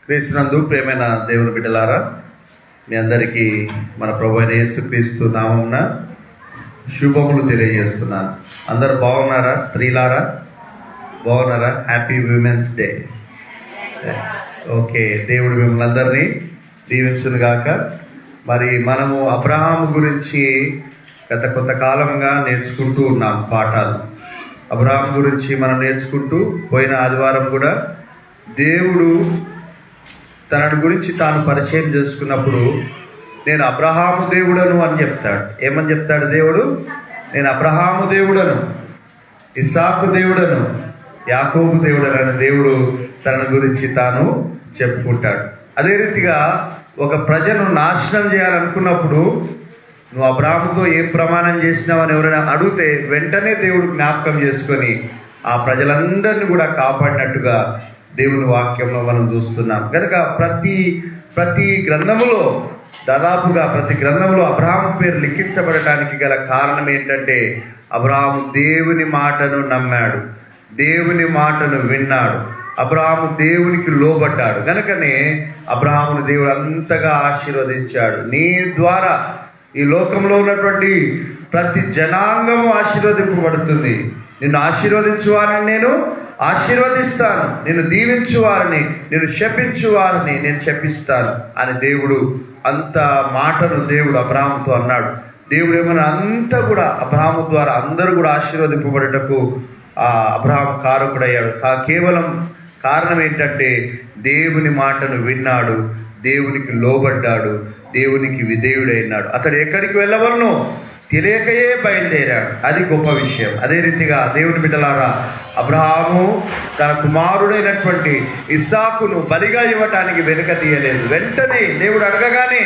క్రీస్తునందు ప్రేమైన దేవుని బిడ్డలారా, మీ అందరికీ మన ప్రభువైన యేసుక్రీస్తు నామమున శుభములు తెలియజేస్తున్నాను. అందరు బాగున్నారా? స్త్రీలారా బాగున్నారా? Happy women's day. ఓకే, దేవుడు మిమ్మల్ని అందరినీ దీవించును గాక. మరి మనము అబ్రహాము గురించి గత కొంతకాలంగా నేర్చుకుంటూ ఉన్నాం పాఠాలు. అబ్రహాము గురించి మనం నేర్చుకుంటూ పోయిన ఆదివారం కూడా దేవుడు తనని గురించి తాను పరిచయం చేసుకున్నప్పుడు నేను అబ్రహాము దేవుడను అని చెప్తాడు. ఏమని చెప్తాడు దేవుడు? నేను అబ్రహాము దేవుడను, ఇస్సాకు దేవుడను, యాకోబు దేవుడను అని దేవుడు తన గురించి తాను చెప్పుకుంటాడు. అదే రీతిగా ఒక ప్రజను నాశనం చేయాలనుకున్నప్పుడు నువ్వు అబ్రహాముతో ఏం ప్రమాణం చేసినావు అని ఎవరైనా అడిగితే వెంటనే దేవుడు జ్ఞాపకం చేసుకొని ఆ ప్రజలందరినీ కూడా కాపాడినట్టుగా దేవుని వాక్యంలో మనం చూస్తున్నాం. కనుక ప్రతి గ్రంథములో దాదాపుగా ప్రతి గ్రంథంలో అబ్రహాము పేరు లిఖించబడటానికి గల కారణం ఏంటంటే అబ్రహాము దేవుని మాటను నమ్మాడు, దేవుని మాటను విన్నాడు, అబ్రహాము దేవునికి లోబడ్డాడు. కనుకనే అబ్రహామును దేవుడు అంతగా ఆశీర్వదించాడు. నీ ద్వారా ఈ లోకంలో ఉన్నటువంటి ప్రతి జనాంగము ఆశీర్వదింపబడుతుంది. నిన్ను ఆశీర్వదించు వారిని నేను ఆశీర్వదిస్తాను, నిన్ను దీవించు వారిని, నేను శపించు వారిని నేను శపిస్తాను అని దేవుడు అంత మాటను దేవుడు అబ్రహాముతో అన్నాడు. దేవుడు ఏమన్నా అంతా కూడా అబ్రహాము ద్వారా అందరూ కూడా ఆశీర్వదింపబడటకు అబ్రహాము కారకుడయ్యాడు. కేవలం కారణం ఏంటంటే దేవుని మాటను విన్నాడు, దేవునికి లోబడ్డాడు, దేవునికి విధేయుడైనాడు. అతడు ఎక్కడికి వెళ్ళవలనో తెలియకయే బయలుదేరాడు. అది గొప్ప విషయం. అదే రీతిగా దేవుని బిడ్డలారా, అబ్రహాము తన కుమారుడైనటువంటి ఇస్సాకును బలిగా ఇవ్వటానికి వెనుక తీయలేదు. వెంటనే దేవుడు అడగగానే,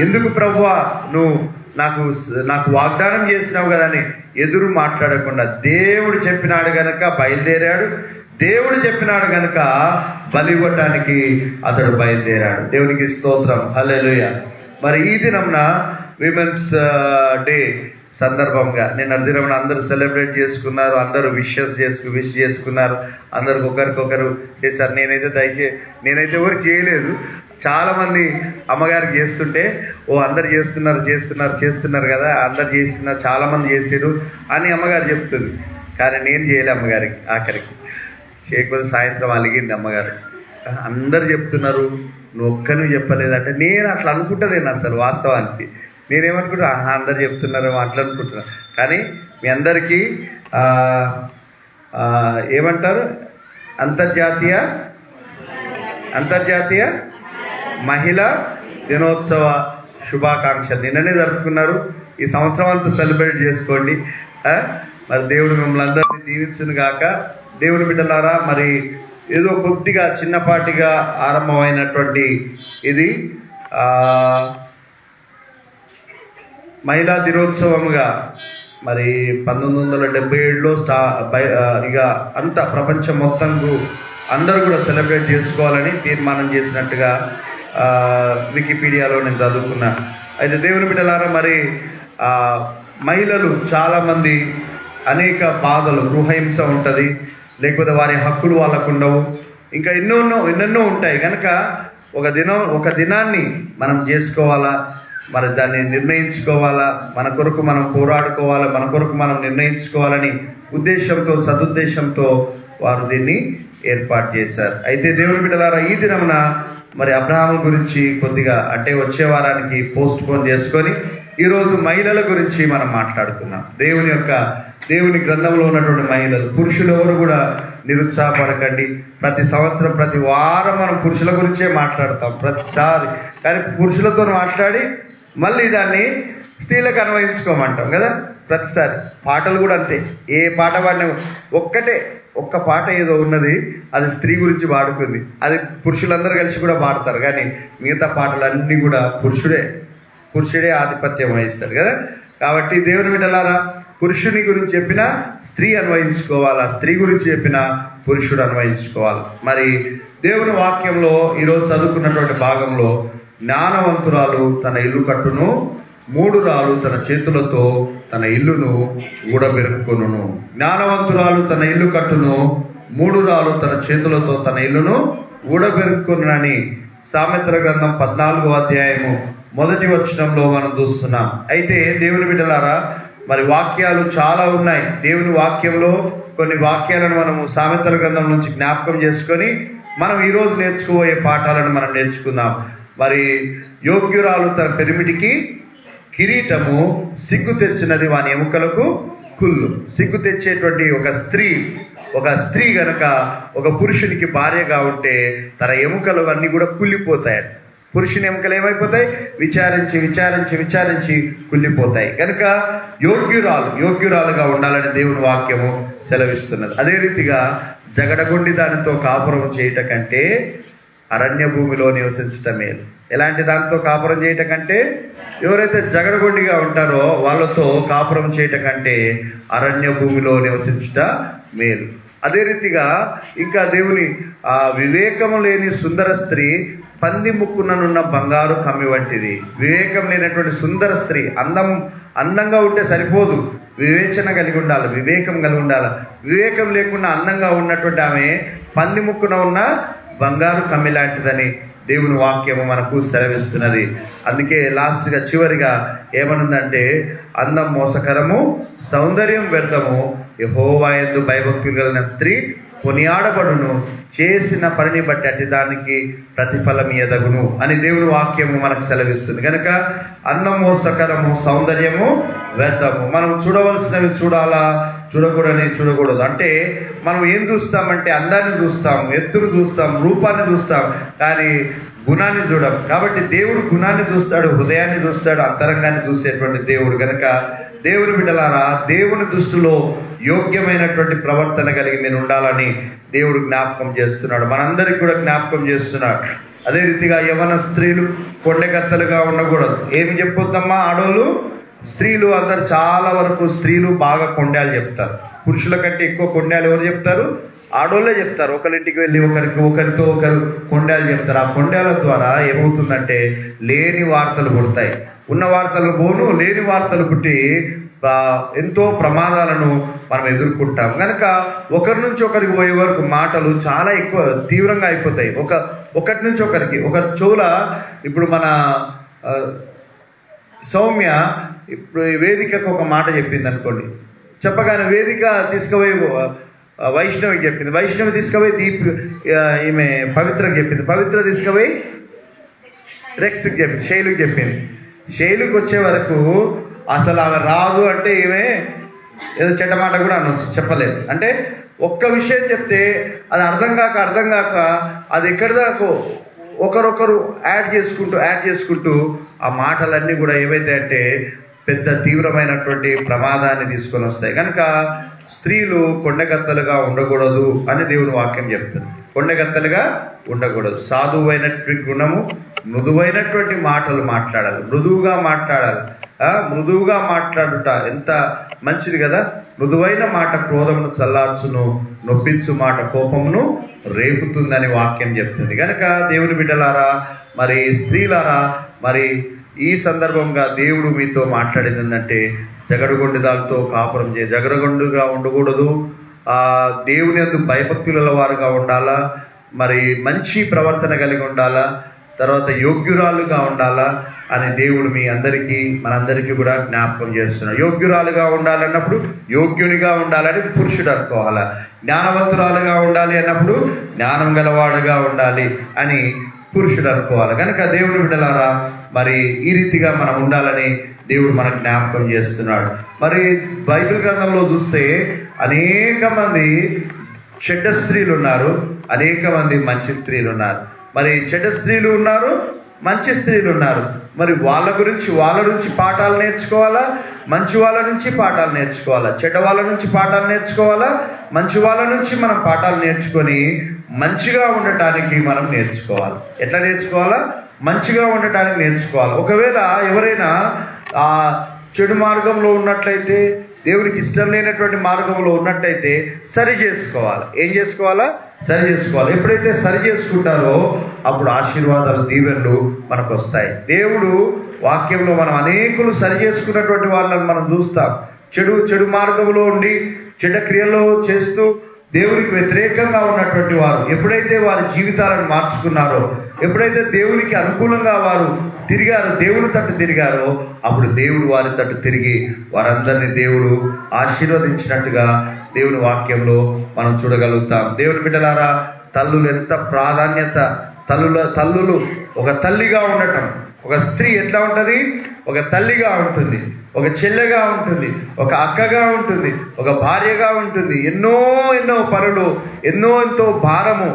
ఎందుకు ప్రభువా నువ్వు నాకు వాగ్దానం చేసినావు కదా అని ఎదురు మాట్లాడకుండా దేవుడు చెప్పినాడు గనక బయలుదేరాడు. దేవుడు చెప్పినాడు గనక బలి ఇవ్వటానికి అతడు బయలుదేరాడు. దేవునికి స్తోత్రం, హల్లెలూయా. మరి ఈ దినంన విమెన్స్ డే సందర్భంగా నేను దినమున అందరూ సెలబ్రేట్ చేసుకున్నారు, అందరూ విష్ చేసుకున్నారు, అందరికి ఒకరికొకరు చేశారు. నేనైతే ఎవరికి చేయలేదు. చాలామంది అమ్మగారికి చేస్తుంటే అందరు చేస్తున్నారు కదా, అందరు చేస్తున్నారు, చాలామంది చేసారు అని అమ్మగారు చెప్తుంది. కానీ నేను చేయలే అమ్మగారికి. ఆఖరికి చేయకపోతే సాయంత్రం అలిగింది అమ్మగారు. అందరు చెప్తున్నారు, నువ్వు ఒక్కరిని చెప్పలేదంటే నేను అట్లా అనుకుంటలేను. అసలు వాస్తవానికి నేనేమనుకుంటా, అందరు చెప్తున్నారు అట్లా అనుకుంటున్నా. కానీ మీ అందరికీ ఏమంటారు, అంతర్జాతీయ మహిళా దినోత్సవ శుభాకాంక్ష నిన్ననే జరుపుకున్నారు. ఈ సంవత్సరం అంతా సెలబ్రేట్ చేసుకోండి. మరి దేవుడు మిమ్మల్ని అందరినీ దీవించును గాక. దేవుని బిడ్డలారా, మరి ఏదో కొద్దిగా చిన్నపాటిగా ఆరంభమైనటువంటి ఇది మహిళా దినోత్సవముగా మరి 1977లో ఇక అంత ప్రపంచం మొత్తంకు అందరూ కూడా సెలబ్రేట్ చేసుకోవాలని తీర్మానం చేసినట్టుగా వికీపీడియాలో నేను చదువుకున్నా. అయితే దేవుని బిడ్డలారా, మరి మహిళలు చాలామంది అనేక బాధలు, గృహహింస ఉంటుంది, లేకపోతే వారి హక్కులు వాళ్ళకు ఉండవు, ఇంకా ఎన్నెన్నో ఉంటాయి. కనుక ఒక దినాన్ని మనం చేసుకోవాలా, మరి దాన్ని నిర్ణయించుకోవాలా, మన కొరకు మనం పోరాడుకోవాలా, మన కొరకు మనం నిర్ణయించుకోవాలని సదుద్దేశంతో వారు దీన్ని ఏర్పాటు చేశారు. అయితే దేవుని బిడ్డలారా, ఈ దినమున మరి అబ్రహాము గురించి కొద్దిగా అంటే వచ్చే వారానికి పోస్ట్ పోన్ చేసుకొని ఈరోజు మహిళల గురించి మనం మాట్లాడుతున్నాం. దేవుని గ్రంథంలో ఉన్నటువంటి మహిళలు, పురుషులు ఎవరు కూడా నిరుత్సాహపడకండి. ప్రతి సంవత్సరం ప్రతి వారం మనం పురుషుల గురించే మాట్లాడతాం ప్రతిసారి. కానీ పురుషులతో మాట్లాడి మళ్ళీ దాన్ని స్త్రీలకు అన్వయించుకోమంటాం కదా ప్రతిసారి. పాటలు కూడా అంతే. ఏ పాట పాడినా ఒక్క పాట ఏదో ఉన్నది, అది స్త్రీ గురించి పాడుకుంది, అది పురుషులందరూ కలిసి కూడా పాడతారు. కానీ మిగతా పాటలన్నీ కూడా పురుషుడే ఆధిపత్యం వహిస్తాడు కదా. కాబట్టి దేవుని బిడ్డలారా, పురుషుని గురించి చెప్పినా స్త్రీ అన్వయించుకోవాలా, స్త్రీ గురించి చెప్పినా పురుషుడు అన్వయించుకోవాలి. మరి దేవుని వాక్యంలో ఈరోజు చదువుకున్నటువంటి భాగంలో, జ్ఞానవంతురాలు తన ఇల్లు కట్టును, మూఢురాలు తన చేతులతో తన ఇల్లును ఊడబెరుకుకొనును. జ్ఞానవంతురాలు తన ఇల్లు కట్టును, మూఢురాలు తన చేతులతో తన ఇల్లును ఊడబెరుక్కునని సామెతల గ్రంథం 14వ అధ్యాయము 1వ వచనంలో మనం చూస్తున్నాం. అయితే దేవుని బిడ్డలారా, మరి వాక్యాలు చాలా ఉన్నాయి. దేవుని వాక్యంలో కొన్ని వాక్యాలను మనము సామెతల గ్రంథం నుంచి జ్ఞాపకం చేసుకొని మనం ఈరోజు నేర్చుకోబోయే పాఠాలను మనం నేర్చుకుందాం. మరి యోగ్యురాలు తన పెరిమిటికి కిరీటము, సిగ్గు తెచ్చినది వాని ఎముకలకు కుళ్ళు. సిగ్గు తెచ్చేటువంటి ఒక స్త్రీ గనక ఒక పురుషునికి భార్యగా ఉంటే తన ఎముకలు అన్నీ కూడా కుళ్ళిపోతాయి. పురుషుని ఎముకలు ఏమైపోతాయి? విచారించి విచారించి విచారించి కుళ్ళిపోతాయి. కనుక యోగ్యురాలుగా ఉండాలని దేవుని వాక్యము సెలవిస్తున్నది. అదే రీతిగా జగడగొండి దానితో కాపురం చేయట కంటే అరణ్య భూమిలో నివసించటం మేలు. ఎలాంటి దానితో కాపురం చేయట కంటే, ఎవరైతే జగడగొండిగా ఉంటారో వాళ్ళతో కాపురం చేయట కంటే అరణ్య భూమిలో నివసించుట మేలు. అదే రీతిగా ఇంకా దేవుని వివేకము లేని సుందర స్త్రీ పంది ముక్కుననున్న బంగారు కమ్మి వంటిది. వివేకం లేనటువంటి సుందర స్త్రీ, అందంగా ఉంటే సరిపోదు, వివేచన కలిగి ఉండాలి, వివేకం కలిగి ఉండాలి. వివేకం లేకుండా అందంగా ఉన్నటువంటి ఆమె పంది ముక్కున ఉన్న బంగారు కమ్మి లాంటిదని దేవుని వాక్యము మనకు సెలవిస్తున్నది. అందుకే లాస్ట్గా చివరిగా ఏమనుందంటే, అందం మోసకరము, సౌందర్యం వ్యర్థము, యెహోవా యందు భయభక్తులు కలిగిన స్త్రీ కొనియాడబడును, చేసిన పనిని బట్టి అట్టి దానికి ప్రతిఫలం ఎదగును అని దేవుని వాక్యము మనకు సెలవిస్తుంది. కనుక అందం మోసకరము, సౌందర్యము వ్యర్థము. మనం చూడవలసినవి చూడాలా, చూడకూడదు. అంటే మనం ఏం చూస్తామంటే అందాన్ని చూస్తాం, ఎత్తును చూస్తాం, రూపాన్ని చూస్తాం, కానీ గుణాన్ని చూడం. కాబట్టి దేవుడు గుణాన్ని చూస్తాడు, హృదయాన్ని చూస్తాడు, అంతరంగాన్ని చూసేటువంటి దేవుడు. కనుక దేవుని బిడ్డలారా, దేవుని దృష్టిలో యోగ్యమైనటువంటి ప్రవర్తన కలిగి మీరు ఉండాలని దేవుడు జ్ఞాపకం చేస్తున్నాడు, మనందరికి కూడా జ్ఞాపకం చేస్తున్నాడు. అదే రీతిగా యవన స్త్రీలు కొండెకత్తలుగా ఉండకూడదు. ఏమి చెప్పొద్దమ్మా ఆడోళ్ళు? స్త్రీలు అందరు, చాలా వరకు స్త్రీలు బాగా కొండాలు చెప్తారు. పురుషుల కంటే ఎక్కువ కొండాలు ఎవరు చెప్తారు? ఆడోళ్ళే చెప్తారు. ఒకరింటికి వెళ్ళి ఒకరితో ఒకరు కొండాలు చెప్తారు. ఆ కొండాల ద్వారా ఏమవుతుందంటే లేని వార్తలు పుడతాయి, ఉన్న వార్తలు పోను, లేని వార్తలు పుట్టి ఎంతో ప్రమాదాలను మనం ఎదుర్కొంటాం. కనుక ఒకరి నుంచి ఒకరికి పోయే వరకు మాటలు చాలా ఎక్కువ తీవ్రంగా అయిపోతాయి. ఒకరి నుంచి ఒకరికి చెవుల. ఇప్పుడు మన సౌమ్య ఇప్పుడు వేదికకు ఒక మాట చెప్పింది అనుకోండి, చెప్పగానే వేదిక తీసుకుపోయి వైష్ణవికి చెప్పింది, వైష్ణవి తీసుకుపోయి ఈమె పవిత్రకి చెప్పింది, పవిత్ర తీసుకుపోయి రెక్స్కి చెప్పింది, శైలుకి చెప్పింది. శైలుకి వచ్చే వరకు అసలు ఆమె రాదు అంటే ఈమె ఏదో చెడ్డమాట కూడా అనొచ్చు, చెప్పలేదు. అంటే ఒక్క విషయం చెప్తే అది అర్థం కాక అది ఎక్కడి దాకా ఒకరొకరు యాడ్ చేసుకుంటూ ఆ మాటలన్నీ కూడా ఏవైతే అంటే పెద్ద తీవ్రమైనటువంటి ప్రమాదాన్ని తీసుకొని వస్తాయి. కనుక స్త్రీలు కొండగత్తలుగా ఉండకూడదు అని దేవుని వాక్యం చెప్తుంది. కొండగత్తలుగా ఉండకూడదు. సాధువైనటువంటి గుణము, మృదువైనటువంటి మాటలు మాట్లాడాలి, మృదువుగా మాట్లాడుట ఎంత మంచిది కదా. మృదువైన మాట క్రోధమును చల్లార్చును, నొప్పించు మాట కోపమును రేపుతుందని వాక్యం చెప్తుంది. కనుక దేవుని బిడ్డలారా, మరి స్త్రీలారా, మరి ఈ సందర్భంగా దేవుడు మీతో మాట్లాడింది ఏంటంటే, జగడగొండిదాలతో కాపురం జగడగొండుగా ఉండకూడదు. దేవుని యందు భయభక్తుల వారుగా ఉండాలా, మరి మంచి ప్రవర్తన కలిగి ఉండాలా, తర్వాత యోగ్యురాలుగా ఉండాలా అని దేవుడు మనందరికీ కూడా జ్ఞాపకం చేస్తున్నాడు. యోగ్యురాలుగా ఉండాలన్నప్పుడు యోగ్యునిగా ఉండాలని పురుషుడు అనుకోవాలా, జ్ఞానవంతురాలుగా ఉండాలి అన్నప్పుడు జ్ఞానం గలవాడుగా ఉండాలి అని పురుషుడు అనుకోవాలి. కనుక దేవుని బిడ్డలారా, మరి ఈ రీతిగా మనం ఉండాలని దేవుడు మనకు జ్ఞాపకం చేస్తున్నాడు. మరి బైబిల్ గ్రంథంలో చూస్తే అనేక మంది చెడ్డ స్త్రీలు ఉన్నారు, అనేక మంది మంచి స్త్రీలు ఉన్నారు. మరి చెడ్డ స్త్రీలు ఉన్నారు, మంచి స్త్రీలు ఉన్నారు. మరి వాళ్ళ నుంచి పాఠాలు నేర్చుకోవాలా, మంచి వాళ్ళ నుంచి పాఠాలు నేర్చుకోవాలా, చెడ్డ వాళ్ళ నుంచి పాఠాలు నేర్చుకోవాలా, మంచి వాళ్ళ నుంచి మనం పాఠాలు నేర్చుకొని మంచిగా ఉండటానికి మనం నేర్చుకోవాలి. ఎట్లా నేర్చుకోవాలా? మంచిగా ఉండటానికి నేర్చుకోవాలి. ఒకవేళ ఎవరైనా చెడు మార్గంలో ఉన్నట్లయితే, దేవునికి ఇష్టం లేనటువంటి మార్గంలో ఉన్నట్టయితే సరి చేసుకోవాలి. ఏం చేసుకోవాలా? సరి చేసుకోవాలి. ఎప్పుడైతే సరి చేసుకుంటారో అప్పుడు ఆశీర్వాదాలు, దీవెనలు మనకు వస్తాయి. దేవుడు వాక్యంలో మనం అనేకులు సరి చేసుకున్నటువంటి వాళ్ళని మనం చూస్తాం. చెడు మార్గంలో ఉండి చెడ్డ క్రియలు చేస్తూ దేవునికి వ్యతిరేకంగా ఉన్నటువంటి వారు ఎప్పుడైతే వారి జీవితాలను మార్చుకున్నారో, ఎప్పుడైతే దేవునికి అనుకూలంగా వారు తిరిగారో, దేవుని తట్టు తిరిగారో, అప్పుడు దేవుడు వారి తట్టు తిరిగి వారందరినీ దేవుడు ఆశీర్వదించినట్టుగా దేవుని వాక్యంలో మనం చూడగలుగుతాం. దేవుని బిడ్డలారా, తల్లులు ఎంత ప్రాధాన్యత, తల్లులు ఒక తల్లిగా ఉండటం. ఒక స్త్రీ ఎట్లా ఉంటుంది? ఒక తల్లిగా ఉంటుంది, ఒక చెల్లెగా ఉంటుంది, ఒక అక్కగా ఉంటుంది, ఒక భార్యగా ఉంటుంది. ఎన్నో పనులు, ఎంతో భారము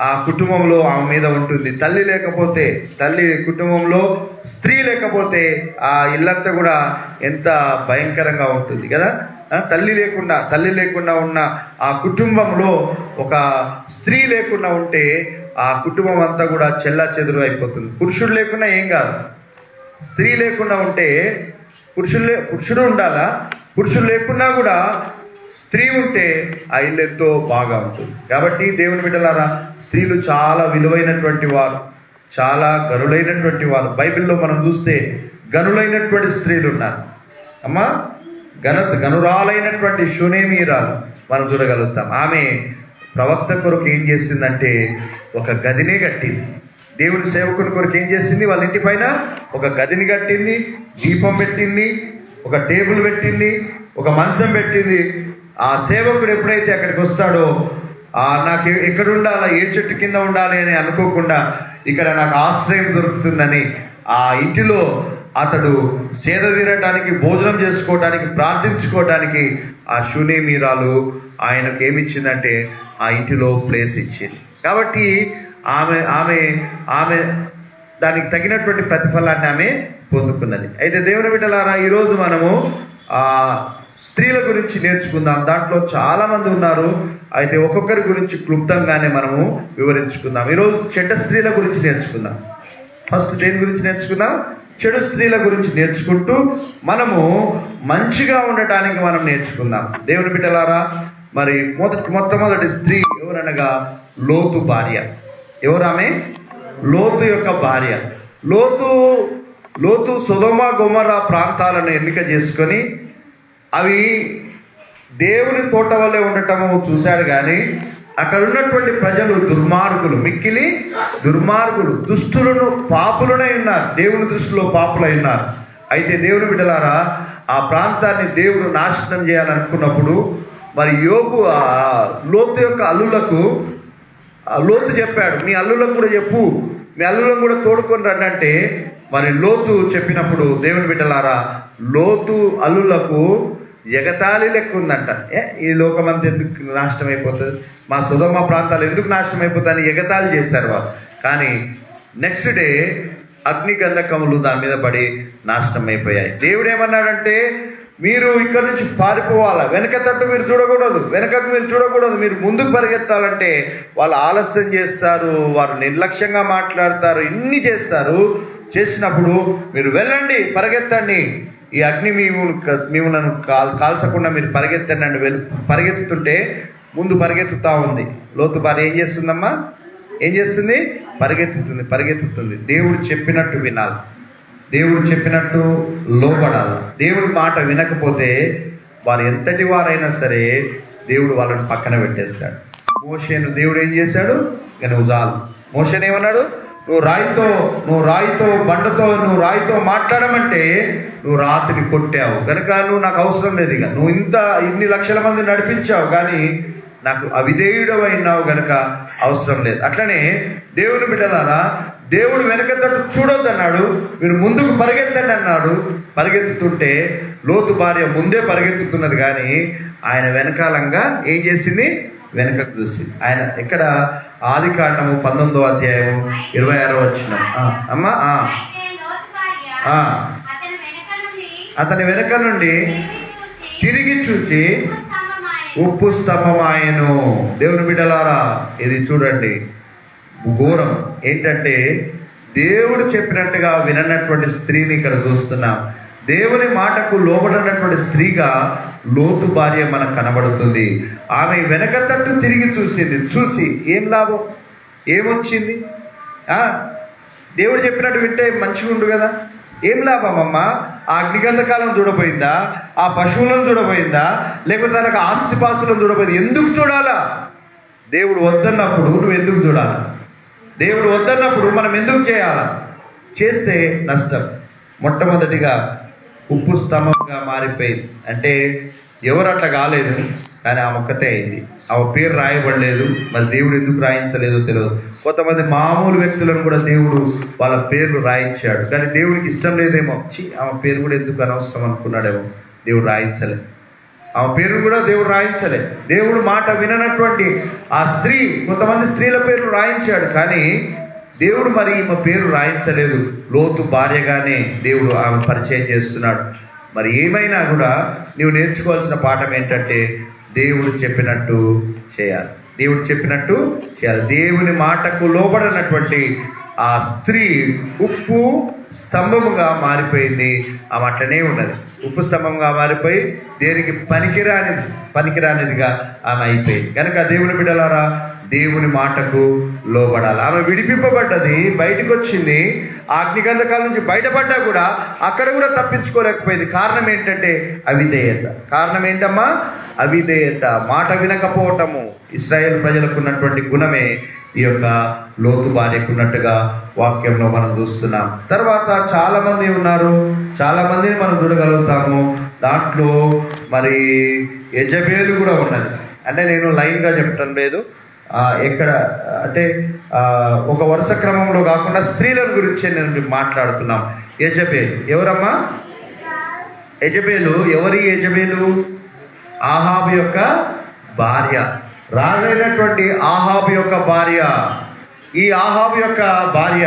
ఆ కుటుంబంలో ఆమె మీద ఉంటుంది. తల్లి కుటుంబంలో స్త్రీ లేకపోతే ఆ ఇల్లంతా కూడా ఎంత భయంకరంగా ఉంటుంది కదా. తల్లి లేకుండా ఉన్న ఆ కుటుంబంలో ఒక స్త్రీ లేకుండా ఉంటే ఆ కుటుంబం అంతా కూడా చెల్లాచెదురు అయిపోతుంది. పురుషుడు లేకుండా ఏం కాదు, స్త్రీ లేకుండా ఉంటే పురుషుడు ఉండాలా, పురుషుడు లేకున్నా కూడా స్త్రీ ఉంటే ఆ ఇల్లు ఎంతో బాగా ఉంటుంది. కాబట్టి దేవుని బిడ్డలారా, స్త్రీలు చాలా విలువైనటువంటి వారు, చాలా గనులైనటువంటి వారు. బైబిల్లో మనం చూస్తే గనులైనటువంటి స్త్రీలు ఉన్నారు. అమ్మా, గనురాలైనటువంటి షూనేమీరాలు మనం చూడగలుగుతాం. ఆమె ప్రవక్త కొరకు ఏం చేసిందంటే ఒక గదినే కట్టింది. దేవుని సేవకుని కొరకు ఏం చేసింది? వాళ్ళ ఇంటి పైన ఒక గదిని కట్టింది, దీపం పెట్టింది, ఒక టేబుల్ పెట్టింది, ఒక మంచం పెట్టింది. ఆ సేవకుడు ఎప్పుడైతే అక్కడికి వస్తాడో, నాకు ఎక్కడ ఉండాలా, ఏ చెట్టు కింద ఉండాలి అని అనుకోకుండా ఇక్కడ నాకు ఆశ్రయం దొరుకుతుందని ఆ ఇంటిలో అతడు సేద తీరటానికి, భోజనం చేసుకోవటానికి, ప్రార్థించుకోవటానికి ఆ షూనేమీరాలు ఆయనకు ఏమిచ్చిందంటే ఆ ఇంటిలో ప్లేస్ ఇచ్చింది. కాబట్టి ఆమె దానికి తగినటువంటి ప్రతిఫలాన్ని ఆమె పొందుకున్నది. అయితే దేవుని బిడ్డలారా, ఈరోజు మనము స్త్రీల గురించి నేర్చుకుందాం. దాంట్లో చాలా మంది ఉన్నారు. అయితే ఒక్కొక్కరి గురించి క్లుప్తంగానే మనము వివరించుకుందాం. ఈరోజు చెడ్డ స్త్రీల గురించి నేర్చుకుందాం. ఫస్ట్ దేని గురించి నేర్చుకుందాం? చెడు స్త్రీల గురించి నేర్చుకుంటూ మనము మంచిగా ఉండటానికి మనం నేర్చుకుందాం. దేవుని బిడ్డలారా, మరి మొట్టమొదటి స్త్రీ ఎవరనగా లోతు భార్య. ఎవరు ఆమె? లోతు యొక్క భార్య. లోతు సొదొమ గొమొర్రా ప్రాంతాలను ఎన్నిక చేసుకొని అవి దేవుని తోట వల్లే ఉండటము చూశాడు. కానీ అక్కడ ఉన్నటువంటి ప్రజలు దుర్మార్గులు, మిక్కిలి దుర్మార్గులు, దుష్టులను, పాపులనే ఉన్నారు. దేవుని దృష్టిలో పాపులై ఉన్నారు. అయితే దేవుని బిడ్డలారా, ఆ ప్రాంతాన్ని దేవుడు నాశనం చేయాలనుకున్నప్పుడు మరి లోతు యొక్క అల్లులకు లోతు చెప్పాడు, మీ అల్లులకు కూడా చెప్పు, మీ అల్లులను కూడా తోడుకొని రండి అంటే, మరి లోతు చెప్పినప్పుడు దేవుని బిడ్డలారా, లోతు అల్లులకు ఎగతాళి లెక్క ఉందంట. ఈ లోకమంతా ఎందుకు నాశనం అయిపోతుంది, మా సొదొమ ప్రాంతాలు ఎందుకు నాశనం అయిపోతాయని ఎగతాళి చేశారు వాళ్ళు. కానీ నెక్స్ట్ డే అగ్ని గంధకములు దాని మీద పడి నాశనం అయిపోయాయి. దేవుడు ఏమన్నాడంటే, మీరు ఇక్కడ నుంచి పారిపోవాలా, వెనక తట్టు మీరు చూడకూడదు, మీరు ముందుకు పరిగెత్తాలంటే వాళ్ళు ఆలస్యం చేస్తారు, వారు నిర్లక్ష్యంగా మాట్లాడతారు, ఇన్ని చేసినప్పుడు మీరు వెళ్ళండి, పరిగెత్తండి, ఈ అగ్ని మిమ్మల్ని కాల్చకుండా మీరు పరిగెత్తండి. పరిగెత్తుతుంటే ముందు పరిగెత్తుతా ఉంది. లోతు భార్య ఏం చేస్తుందమ్మా? పరిగెత్తుతుంది. దేవుడు చెప్పినట్టు వినాలి, దేవుడు చెప్పినట్టు లోబడాలి. దేవుడి మాట వినకపోతే వారు ఎంతటి వారైనా సరే దేవుడు వాళ్ళని పక్కన పెట్టేస్తాడు. మోషేను దేవుడు ఏం చేశాడు? నువ్వు చాలు. మోషేను ఏమన్నాడు? నువ్వు రాయితో మాట్లాడమంటే నువ్వు రాతిని కొట్టావు కనుక నువ్వు నాకు అవసరం లేదు. ఇక నువ్వు ఇన్ని లక్షల మంది నడిపించావు, కానీ నాకు అవిధేయుడవైనావు గనక అవసరం లేదు. అట్లనే దేవుని బిడ్డలారా, దేవుడు వెనక తట్టు చూడొద్దు అన్నాడు, మీరు ముందుకు పరిగెత్తండి అన్నాడు. పరిగెత్తుతుంటే లోతు భార్య ముందే పరిగెత్తుతున్నది, కానీ ఆయన వెనకాలంగా ఏం చేసింది? వెనకకు చూసింది. ఆయన ఇక్కడ ఆదికాండము 19వ అధ్యాయం 26వ వచనం. అమ్మా, అతని వెనక నుండి తిరిగి చూచి ఉప్పు స్తంభమాయెను. దేవుని బిడ్డలారా, ఇది చూడండి, ఘోరం. ఏంటంటే దేవుడు చెప్పినట్టుగా విననటువంటి స్త్రీని ఇక్కడ చూస్తున్నాం. దేవుని మాటకు లోబడినటువంటి స్త్రీగా లోతు భార్య మనకు కనబడుతుంది. ఆమె వెనక తట్టు తిరిగి చూసి ఏం లాభం, ఏమొచ్చింది? దేవుడు చెప్పినట్టు వింటే మంచిగా ఉండు కదా, ఏం లాభం అమ్మా? ఆ అగ్నిగంధకాలను చూడబోయిందా? ఆ పశువులను చూడబోయిందా? లేకపోతే తనకు ఆస్తిపాస్తులను చూడబోయింది? ఎందుకు చూడాలా? దేవుడు వద్దన్నప్పుడు నువ్వు ఎందుకు చూడాలి? దేవుడు వద్దన్నప్పుడు మనం ఎందుకు చేయాలి? చేస్తే నష్టం. మొట్టమొదటిగా ఉప్పు స్తంభంగా మారిపోయింది. అంటే ఎవరు అట్లా కాలేదు, కానీ ఆమె ఒక్కతే అయింది. ఆమె పేరు రాయబడలేదు. మరి దేవుడు ఎందుకు రాయించలేదో తెలియదు. కొంతమంది మామూలు వ్యక్తులను కూడా దేవుడు వాళ్ళ పేర్లు రాయించాడు, కానీ దేవుడికి ఇష్టం లేదేమో. ఆమె పేరు కూడా ఎందుకు అనవసరం అనుకున్నాడేమో, దేవుడు రాయించలే. ఆమె పేరు కూడా దేవుడు రాయించలే. దేవుడు మాట విననటువంటి ఆ స్త్రీ, కొంతమంది స్త్రీల పేర్లు రాయించాడు, కానీ దేవుడు మరి ఈమె పేరు రాయించలేదు. లోతు భార్యగానే దేవుడు ఆమె పరిచయం చేస్తున్నాడు. మరి ఏమైనా కూడా నీవు నేర్చుకోవాల్సిన పాఠం ఏంటంటే దేవుడు చెప్పినట్టు చేయాలి. దేవుడు చెప్పినట్టు చేయాలి. దేవుని మాటకు లోబడినటువంటి ఆ స్త్రీ ఉప్పు స్తంభముగా మారిపోయింది. ఆమె అట్లనే ఉన్నది. ఉప్పు స్తంభంగా మారిపోయి దేనికి పనికిరానిదిగా ఆమె అయిపోయింది. కనుక దేవుని బిడ్డలారా, దేవుని మాటకు లోబడాలి. ఆమె విడిపింపబడ్డది, బయటకు వచ్చింది. అగ్నిగంధకాల నుంచి బయటపడ్డా కూడా అక్కడ కూడా తప్పించుకోలేకపోయింది. కారణం ఏంటంటే అవిధేయత. కారణం ఏంటమ్మా? అవిధేయత, మాట వినకపోవటము. ఇశ్రాయేలు ప్రజలకు ఉన్నటువంటి గుణమే ఈ యొక్క లోతు భార్యకు ఉన్నట్టుగా వాక్యంలో మనం చూస్తున్నాం. తర్వాత చాలా మంది ఉన్నారు, చాలా మందిని మనం చూడగలుగుతాము. దాంట్లో మరి యెజబేలు కూడా ఉన్నది. అంటే నేను లైన్గా చెప్పటం లేదు, ఎక్కడ అంటే ఒక వరుస క్రమంలో కాకుండా స్త్రీల గురించి నేను మాట్లాడుతున్నాం. యెజబేలు ఎవరమ్మా? యెజబేలు ఎవరి? యెజబేలు ఆహాబు యొక్క భార్య, రాజైనటువంటి ఆహాబు యొక్క భార్య. ఈ ఆహాబు యొక్క భార్య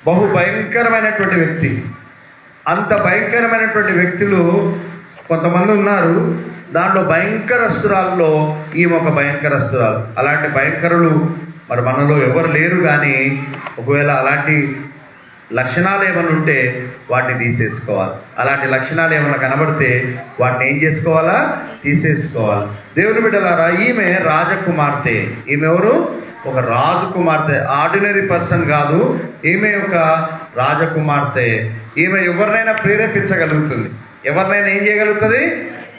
బహు భయంకరమైనటువంటి వ్యక్తి. అంత భయంకరమైనటువంటి వ్యక్తులు కొంతమంది ఉన్నారు. దాంట్లో భయంకరస్తురాల్లో ఈమె ఒక భయంకరస్తురాలు. అలాంటి భయంకరులు మరి మనలో ఎవరు లేరు, కానీ ఒకవేళ అలాంటి లక్షణాలు ఏమైనా ఉంటే వాటిని తీసేసుకోవాలి. అలాంటి లక్షణాలు ఏమైనా కనబడితే వాటిని ఏం చేసుకోవాలా? తీసేసుకోవాలి. దేవుని బిడ్డలారా, ఈమె రాజకుమార్తె. ఈమె ఎవరు? ఒక రాజకుమార్తె. ఆర్డినరీ పర్సన్ కాదు, ఈమె ఒక రాజకుమార్తె. ఈమె ఎవరినైనా ప్రేరేపించగలుగుతుంది. ఎవరినైనా ఏం చేయగలుగుతుంది?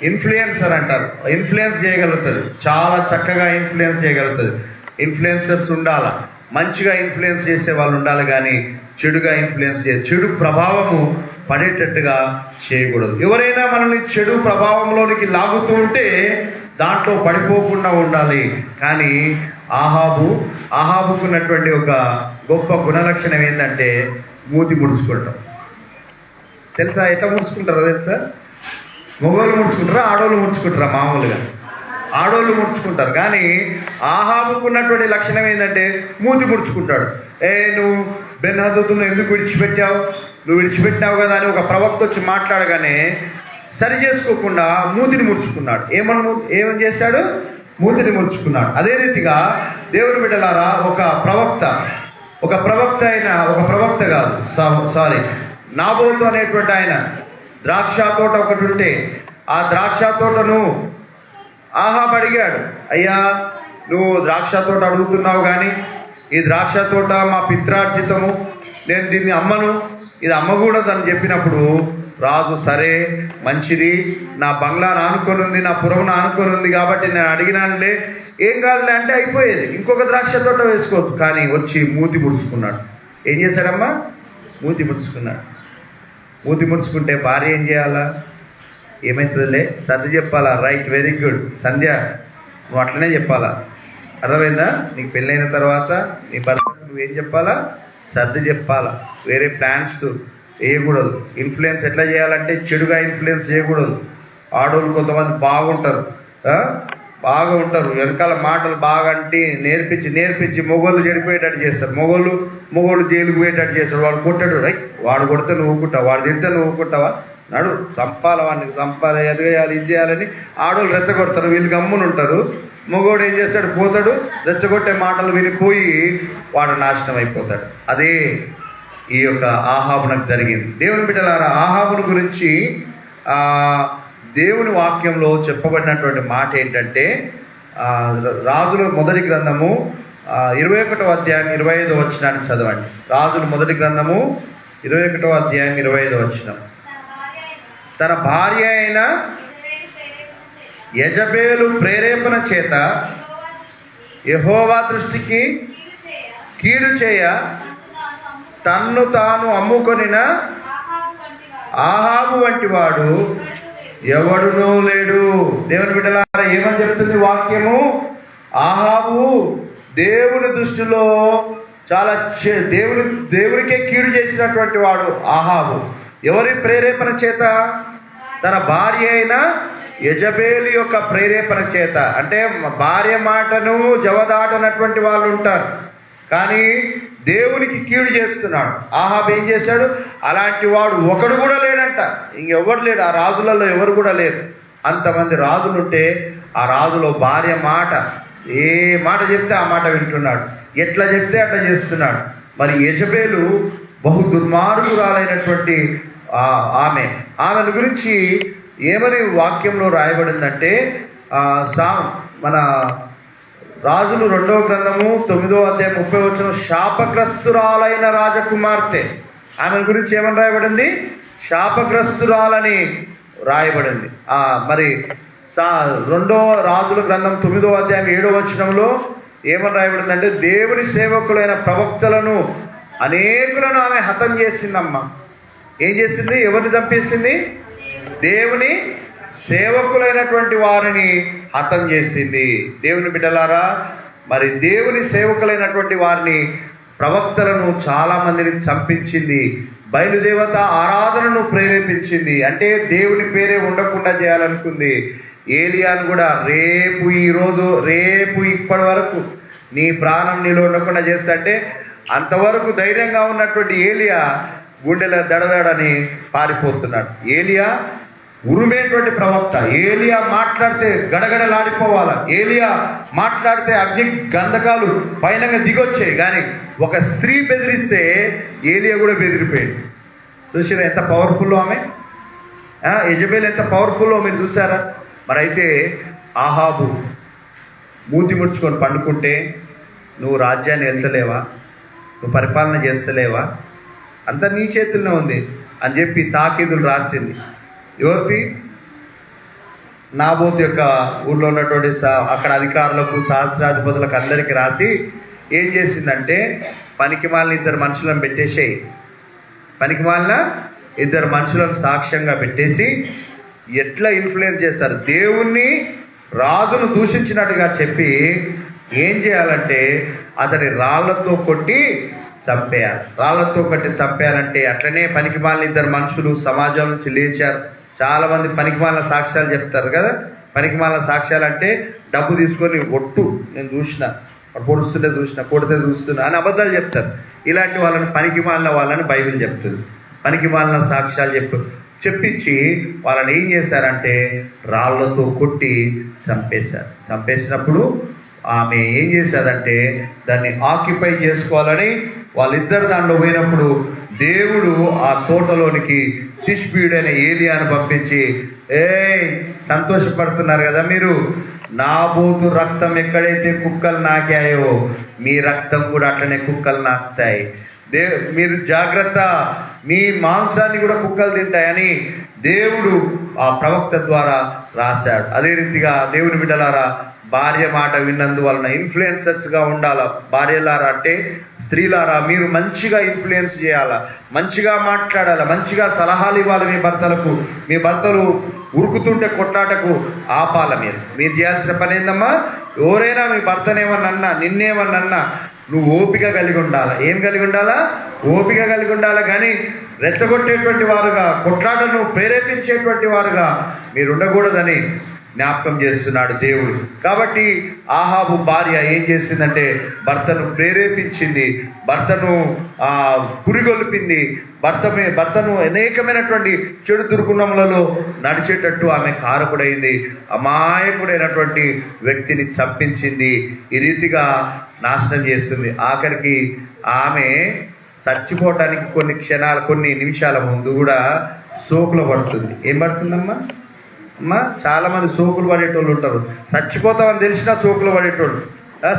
ఇన్ఫ్లుయెన్సర్ అంటారు. ఇన్ఫ్లుయెన్స్ చేయగలుగుతుంది. చాలా చక్కగా ఇన్ఫ్లుయెన్స్ చేయగలుగుతుంది. ఇన్ఫ్లుయెన్సర్స్ ఉండాలా, మంచిగా ఇన్ఫ్లుయెన్స్ చేసే వాళ్ళు ఉండాలి, కానీ చెడుగా ఇన్ఫ్లుయెన్స్ చెడు ప్రభావము పడేటట్టుగా చేయకూడదు. ఎవరైనా మనల్ని చెడు ప్రభావంలోనికి లాగుతూ ఉంటే దాంట్లో పడిపోకుండా ఉండాలి. కానీ ఆహాబుకున్నటువంటి ఒక గొప్ప గుణలక్షణం ఏంటంటే మూతి ముడుచుకుంటాం. తెలుసా? ఎట్లా ముడుచుకుంటారో తెలుసా? మగవాళ్ళు ముడుచుకుంటారా, ఆడవాళ్ళు ముడుచుకుంటారా? మామూలుగా ఆడవాళ్ళు ముడుచుకుంటారు. కానీ ఆహాబుకున్నటువంటి లక్షణం ఏంటంటే మూతి ముడుచుకుంటాడు. నువ్వు బెన్హదదును ఎందుకు విడిచిపెట్టావు? నువ్వు విడిచిపెట్టావు కదా అని ఒక ప్రవక్త వచ్చి మాట్లాడగానే సరి చేసుకోకుండా మూతిని ముడుచుకున్నాడు. ఏమని చేశాడు? మూతిని ముడుచుకున్నాడు. అదే రీతిగా దేవుని బిడ్డలారా, ఒక ప్రవక్త కాదు, నాబోతు అనేటువంటి ఆయన ద్రాక్ష తోట ఒకటి ఉంటే ఆ ద్రాక్ష తోటను ఆహాబు అడిగాడు, అయ్యా నువ్వు ద్రాక్ష తోట అడుగుతున్నావు, కానీ ఈ ద్రాక్ష తోట మా పిత్రార్జితము, నేను దీన్ని అమ్మను, ఇది అమ్మకూడదు అని చెప్పినప్పుడు రాజు సరే మంచిది, నా బంగ్లా ఆనుకొని ఉంది, నా పురమును ఆనుకొని ఉంది కాబట్టి నేను అడిగినానులే, ఏం కాదులే అంటే అయిపోయేది. ఇంకొక ద్రాక్ష తోట వేసుకోవచ్చు. కానీ వచ్చి మూతి ముడుచుకున్నాడు. ఏం చేశాడమ్మా? మూతి ముడుచుకున్నాడు. మూతి ముడుచుకుంటే భార్య ఏం చేయాలా? ఏమవుతుందిలే సర్ది చెప్పాలా. రైట్, వెరీ గుడ్ సంధ్య, నువ్వు అట్లనే చెప్పాలా. అర్థమైందా? నీకు పెళ్ళైన తర్వాత నీ భర్త నువ్వేం చెప్పాలా? సర్ది చెప్పాలా. వేరే ప్లాన్స్ వేయకూడదు. ఇన్ఫ్లుయెన్స్ ఎట్లా చేయాలంటే చెడుగా ఇన్ఫ్లుయెన్స్ చేయకూడదు. ఆడవాళ్ళు కొంతమంది బాగా ఉంటారు, వెనకాల మాటలు బాగా అంటే నేర్పించి మొగోళ్ళు చెడిపోయేటట్టు చేస్తారు. మొగోళ్ళు జైలుకు పోయేటట్టు చేస్తారు. వాడు కొట్టాడు, వాడు కొడితే నువ్వు ఊకుంటావు, వాడు తిడితే నువ్వు ఊకుంటావా? నాడు వాడిని చంపాలి, ఎదగేయాలి, ఇది చేయాలని ఆడవాళ్ళు రెచ్చగొడతారు. వీళ్ళు గమ్మున ఉంటారు. మొగోడు ఏం చేస్తాడు? పోతాడు, రెచ్చగొట్టే మాటలు వినిపోయి వాడు నాశనం అయిపోతాడు. అదే ఈ యొక్క ఆహాబునకు జరిగింది. దేవుని బిడ్డలారా, ఆహాబుని గురించి దేవుని వాక్యంలో చెప్పబడినటువంటి మాట ఏంటంటే, రాజుల మొదటి గ్రంథము 21వ అధ్యాయం 25వ వచనాన్ని చదవండి. రాజుల మొదటి గ్రంథము 21వ అధ్యాయం 25వ వచనం. తన భార్య అయిన యెజబేలు ప్రేరేపణ చేత యెహోవా దృష్టికి కీడు చేయ తన్ను తాను అమ్ముకొనిన ఆహాబు వంటి వాడు ఎవడునూ లేడు. దేవుని బిడ్డలారా, ఏమని చెప్తుంది వాక్యము? ఆహాబు దేవుని దృష్టిలో చాలా దేవునికే కీడు చేసినటువంటి వాడు ఆహాబు. ఎవరి ప్రేరేపణ చేత? తన భార్య అయిన యెజబేలు యొక్క ప్రేరేపణ చేత. అంటే భార్య మాటను జవదాటనటువంటి వాళ్ళు ఉంటారు, కానీ దేవునికి కీడు చేస్తున్నాడు. ఆహాబు ఏం చేశాడు? అలాంటి వాడు ఒకడు కూడా లేడంట. ఇంకెవరు లేడు, ఆ రాజులలో ఎవరు కూడా లేరు. అంతమంది రాజులుంటే ఆ రాజులో భార్య మాట, ఏ మాట చెప్తే ఆ మాట వింటున్నాడు, ఎట్లా చెప్తే అట్లా చేస్తున్నాడు. మరి యెజబేలు బహు దుర్మార్గురాలైనటువంటి ఆమెను గురించి ఏమని వాక్యంలో రాయబడిందంటే, మన రాజులు 2వ గ్రంథము 9వ అధ్యాయం 30 వచనం, శాపగ్రస్తురాలైన రాజకుమార్తె. ఆమె గురించి ఏమని రాయబడింది? శాపగ్రస్తురాలని రాయబడింది. మరి 2వ రాజుల గ్రంథం 9వ అధ్యాయం 7వ వచనంలో ఏమని రాయబడిందంటే, దేవుని సేవకులైన ప్రవక్తలను అనేకులను ఆమె హతం చేసిందమ్మా. ఏం చేసింది? ఎవరిని చంపేసింది? దేవుని సేవకులైనటువంటి వారిని హతం చేసింది. దేవుని బిడ్డలారా, మరి దేవుని సేవకులైనటువంటి వారిని, ప్రవక్తలను చాలా మందిని చంపించింది. బయలుదేవత ఆరాధనను ప్రేరేపించింది. అంటే దేవుని పేరే ఉండకుండా చేయాలనుకుంది. ఏలియాను కూడా రేపు ఇప్పటి వరకు నీ ప్రాణం నీలో ఉండకుండా చేస్తా అంటే, అంతవరకు ధైర్యంగా ఉన్నటువంటి ఏలియా గుండెల దడదడని పారిపోతున్నాడు. ఏలియా ఉరుమేటువంటి ప్రవక్త. ఏలియా మాట్లాడితే గడగడలాడిపోవాల. ఏలియా మాట్లాడితే అగ్ని గంధకాలు పైన దిగొచ్చాయి. కానీ ఒక స్త్రీ బెదిరిస్తే ఏలియా కూడా బెదిరిపోయాడు. చూసారా ఎంత పవర్ఫుల్ ఆమె? యెజబేలు ఎంత పవర్ఫుల్లో మీరు చూసారా? మరి అయితే ఆహాబు మూతి ముడుచుకొని పండుకుంటే, నువ్వు రాజ్యాన్ని వెళ్తలేవా, నువ్వు పరిపాలన చేస్తలేవా, అంతా నీ చేతుల్లో ఉంది అని చెప్పి తాకీదులు రాసింది. ఎవరికి? నాబోతు యొక్క ఊళ్ళో ఉన్నటువంటి అక్కడ అధికారులకు, సహస్రాధిపతులకు అందరికీ రాసి ఏం చేసిందంటే, పనికిమాలిన 2 మనుషులను పెట్టేసేయి, పనికిమాలిన 2 మనుషులను సాక్ష్యంగా పెట్టేసి ఎట్లా ఇన్ఫ్లుయెన్స్ చేస్తారు, దేవుణ్ణి రాజును దూషించినట్టుగా చెప్పి ఏం చేయాలంటే అతని రాళ్లతో కొట్టి చంపేయాలి. రాళ్లతో కొట్టి చంపేయాలంటే అట్లనే పనికిమాలిన 2 మనుషులు సమాజం నుంచి లేచారు. చాలా మంది పనికిమాలిన సాక్ష్యాలు చెప్తారు కదా. పనికిమాలిన సాక్ష్యాలు అంటే డబ్బు తీసుకొని ఒట్టు, నేను చూసిన, పొడుస్తుంటే చూసిన, కొడితే చూస్తున్నా అని అబద్ధాలు చెప్తారు. ఇలాంటి వాళ్ళని పనికిమాలిన వాళ్ళని బైబిల్ చెప్తుంది. పనికిమాలిన సాక్ష్యాలు చెప్పించి వాళ్ళని ఏం చేశారంటే రాళ్లతో కొట్టి చంపేశారు. చంపేసినప్పుడు ఆమె ఏం చేశారంటే దాన్ని ఆక్యుపై చేసుకోవాలని వాళ్ళిద్దరు దాంట్లో పోయినప్పుడు దేవుడు ఆ తోటలోనికి తిష్బీయుడైన ఏలియాను పంపించి, సంతోషపడుతున్నారు కదా మీరు, నాబోతు రక్తం ఎక్కడైతే కుక్కలు నాకాయో మీ రక్తం కూడా అట్లనే కుక్కలు నాకుతాయి, మీరు జాగ్రత్త, మీ మాంసాన్ని కూడా కుక్కలు తింటాయని దేవుడు ఆ ప్రవక్త ద్వారా రాశాడు. అదే రీతిగా దేవుని బిడ్డలారా, భార్య మాట విన్నందువలన ఇన్ఫ్లుయెన్సర్స్గా ఉండాలా. భార్యలారా అంటే స్త్రీలారా, మీరు మంచిగా ఇన్ఫ్లుయెన్స్ చేయాలా, మంచిగా మాట్లాడాలా, మంచిగా సలహాలు ఇవ్వాలి మీ భర్తలకు. మీ భర్తలు ఉరుకుతుంటే కొట్లాటకు ఆపాల. మీరు చేయాల్సిన పని ఏందమ్మా, ఎవరైనా మీ భర్తనేమన్నా నిన్నేమన్నా నువ్వు ఓపిక కలిగి ఉండాలా. ఏం కలిగి ఉండాలా? ఓపిక కలిగి ఉండాలా. కానీ రెచ్చగొట్టేటువంటి వారుగా, కొట్లాటను ప్రేరేపించేటువంటి వారుగా మీరు ఉండకూడదని జ్ఞాపకం చేస్తున్నాడు దేవుడు. కాబట్టి ఆహాబు భార్య ఏం చేసిందంటే భర్తను ప్రేరేపించింది, భర్తను పురిగొల్పింది, భర్తను అనేకమైనటువంటి చెడు దుర్గుణములలో నడిచేటట్టు ఆమె కారకుడైంది. అమాయకుడైనటువంటి వ్యక్తిని చంపించింది. ఈ రీతిగా నాశనం చేస్తుంది. ఆఖరికి ఆమె చచ్చిపోవటానికి కొన్ని నిమిషాల ముందు కూడా సోకులు పడుతుంది. ఏం పడుతుందమ్మా? చాలా మంది సోకులు పడేటోళ్ళు ఉంటారు. చచ్చిపోతామని తెలిసినా సోకులు పడేటోళ్ళు.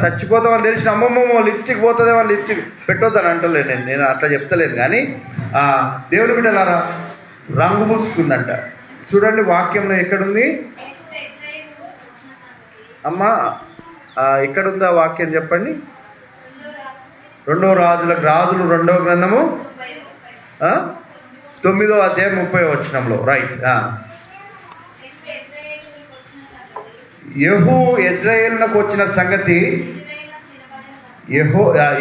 చచ్చిపోతామని తెలిసిన అమ్మమ్మ లిప్స్టిక్ పోతుందేమో లిప్స్టిక్ పెట్టొద్దని అంటలేదు. నేను అట్లా చెప్తలేను. కానీ దేవుని బిడ్డలారా, రంగు పూసుకుందంట. చూడండి వాక్యంలో ఎక్కడుంది అమ్మా, ఎక్కడుందా వాక్యం చెప్పండి. రాజుల రెండవ గ్రంథము 9వ అధ్యాయం 30వ వచనంలో. రైట్. యెహూ యెజ్రెయేలునకు వచ్చిన సంగతి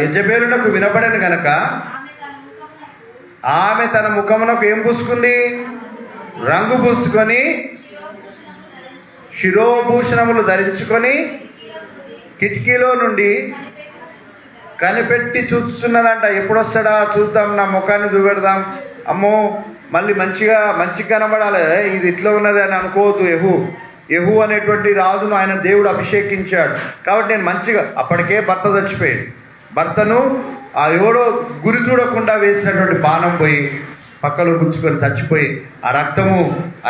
యెజబేలునకు వినబడను గనక ఆమె తన ముఖమునకు ఏం పూసుకుంది? రంగు పూసుకొని శిరోభూషణములు ధరించుకొని కిటికీలో నుండి కనిపెట్టి చూస్తున్నదంట. ఎప్పుడొస్తాడా చూద్దాం, నా ముఖాన్ని చూపెడదాం, అమ్మో మళ్ళీ మంచిగా కనబడాలి, ఇది ఇట్లా ఉన్నది అని అనుకోవద్దు. యెహూ అనేటువంటి రాజును ఆయన దేవుడు అభిషేకించాడు కాబట్టి నేను మంచిగా, అప్పటికే భర్త చచ్చిపోయాడు, భర్తను ఎవడో గురి చూడకుండా వేసినటువంటి బాణం పోయి పక్కలో గుచ్చుకొని చచ్చిపోయి ఆ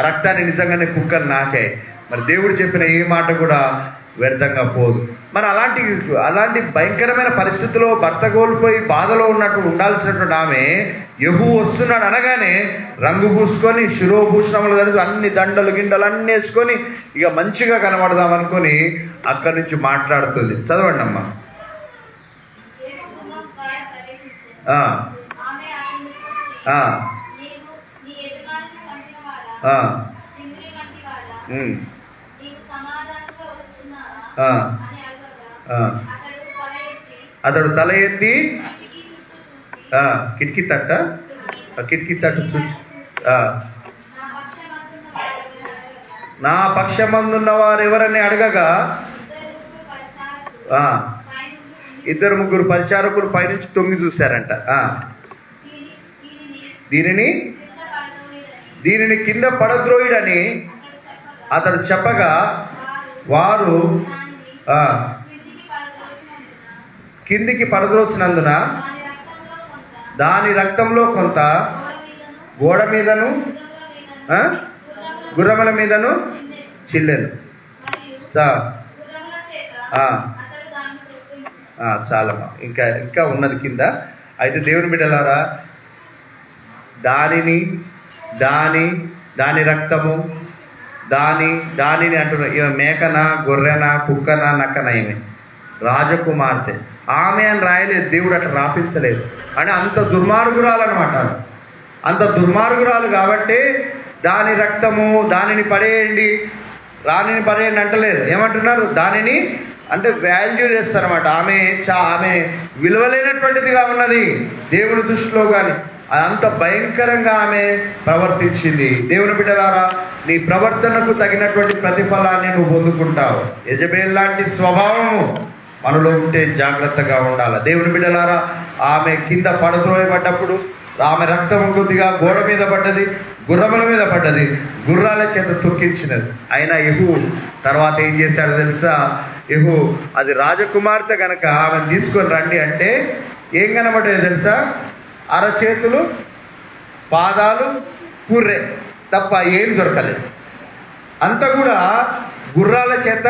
రక్తాన్ని నిజంగానే కుక్కలు నాకాయి. మరి దేవుడు చెప్పిన ఏ మాట కూడా వ్యర్థంగా పోదు. మరి అలాంటి భయంకరమైన పరిస్థితుల్లో భర్త కోల్పోయి బాధలో ఉండాల్సినటువంటి ఆమె యెహూ వస్తున్నాడు అనగానే రంగు పూసుకొని శిరోభూషణములు ధరించి అన్ని దండలు గిండలు అన్నీ వేసుకొని ఇక మంచిగా కనబడదాం అనుకొని అక్కడి నుంచి మాట్లాడుతుంది. చదవండి అమ్మా. అతడు తల ఎత్తి కిటికీ తట్టు చూసి నా పక్షమందున్న వారు ఎవరని అడగగా 2-3 పరిచారకులు పైనుంచి తొంగి చూశారంట. దీనిని కింద పడద్రోయుడని అతడు చెప్పగా వారు కిందికి పడద్రోసినందున దాని రక్తంలో కొంత గోడ మీదను గుర్రముల మీదను చిల్లెను. చాలమ్మా, ఇంకా ఉన్నది కింద. అయితే దేవుని బిడ్డలారా, దాని రక్తము దానిని అంటున్నారు. ఈమె మేకనా, గొర్రెనా, కుక్కనా, నక్కనా? ఈమె రాజకుమార్తె. ఆమె అని రాయలేదు, దేవుడు అట్లా రాపించలేదు. అని అంత దుర్మార్గురాలు అనమాట. అంత దుర్మార్గురాలు కాబట్టి దాని రక్తము, దానిని పడేయండి అంటలేదు. ఏమంటున్నారు? దానిని అంటే వాల్యూ చేస్తారన్నమాట. ఆమె విలువలేనటువంటిదిగా ఉన్నది దేవుని దృష్టిలో. కానీ అంత భయంకరంగా ఆమె ప్రవర్తించింది. దేవుని బిడ్డలారా, నీ ప్రవర్తనకు తగినటువంటి ప్రతిఫలాన్ని నువ్వు పొందుకుంటావు. యెజబేలు లాంటి స్వభావము మనలో ఉంటే జాగ్రత్తగా ఉండాలి. దేవుని బిడ్డలారా, ఆమె కింద పడద్రోయబడ్డప్పుడు ఆమె రక్తం కొద్దిగా గోడ మీద పడ్డది, గుర్రముల మీద పడ్డది, గుర్రాల చేత తొక్కించినది. అయినా యెహూ తర్వాత ఏం చేశాడో తెలుసా? యెహూ అది రాజకుమార్తె కనుక ఆమెను తీసుకొని రండి అంటే ఏం కనబడ్డది తెలుసా? అరచేతులు, పాదాలు, కుర్రె తప్ప ఏం దొరకలేదు. అంతా కూడా గుర్రాల చేత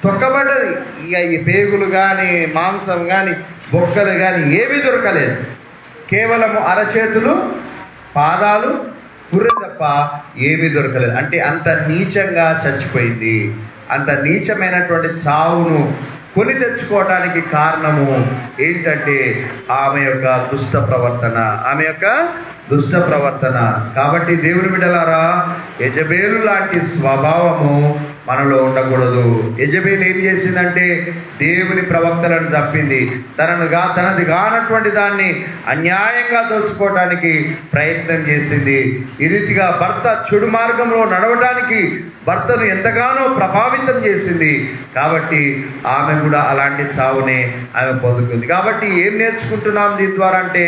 తొక్కబడ్డది. ఇక ఈ పేగులు కానీ, మాంసం కానీ, బొక్కలు కానీ ఏమీ దొరకలేదు. కేవలము అరచేతులు, పాదాలు, కుర్రె తప్ప ఏమీ దొరకలేదు. అంటే అంత నీచంగా చచ్చిపోయింది. అంత నీచమైనటువంటి చావును కొని తెచ్చుకోవడానికి కారణము ఏంటంటే ఆమె యొక్క దుష్ట ప్రవర్తన. కాబట్టి దేవుని బిడ్డలారా, యెజబేలు లాంటి స్వభావము మనలో ఉండకూడదు. యెజబేలు ఏం చేసిందంటే దేవుని ప్రవక్తలను తప్పింది. తనది కానటువంటి దాన్ని అన్యాయంగా దోచుకోవడానికి ప్రయత్నం చేసింది. ఈ రీతిగా భర్త చెడు మార్గంలో నడవడానికి భర్తను ఎంతగానో ప్రభావితం చేసింది. కాబట్టి ఆమె కూడా అలాంటి చావునే ఆమె పొందుకుంది. కాబట్టి ఏం నేర్చుకుంటున్నాం దీని ద్వారా అంటే,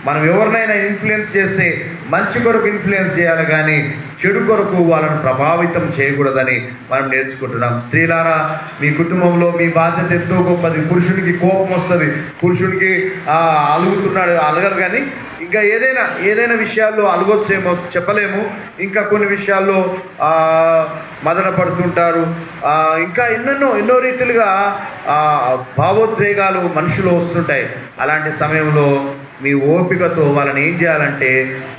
మనం ఎవరినైనా ఇన్ఫ్లుయెన్స్ చేస్తే మంచి కొరకు ఇన్ఫ్లుయెన్స్ చేయాలి, కానీ చెడు కొరకు వాళ్ళను ప్రభావితం చేయకూడదని మనం నేర్చుకుంటున్నాం. స్త్రీలారా, మీ కుటుంబంలో మీ బాధ్యత ఎంతో గొప్పది. పురుషుడికి కోపం వస్తుంది, పురుషుడికి అలగరు, కానీ ఇంకా ఏదైనా విషయాల్లో అలగొచ్చేమో చెప్పలేము. ఇంకా కొన్ని విషయాల్లో మదన పడుతుంటారు. ఇంకా ఎన్నో రీతిలుగా భావోద్వేగాలు మనుషులు వస్తుంటాయి. అలాంటి సమయంలో మీ ఓపికతో వాళ్ళని ఏం చేయాలంటే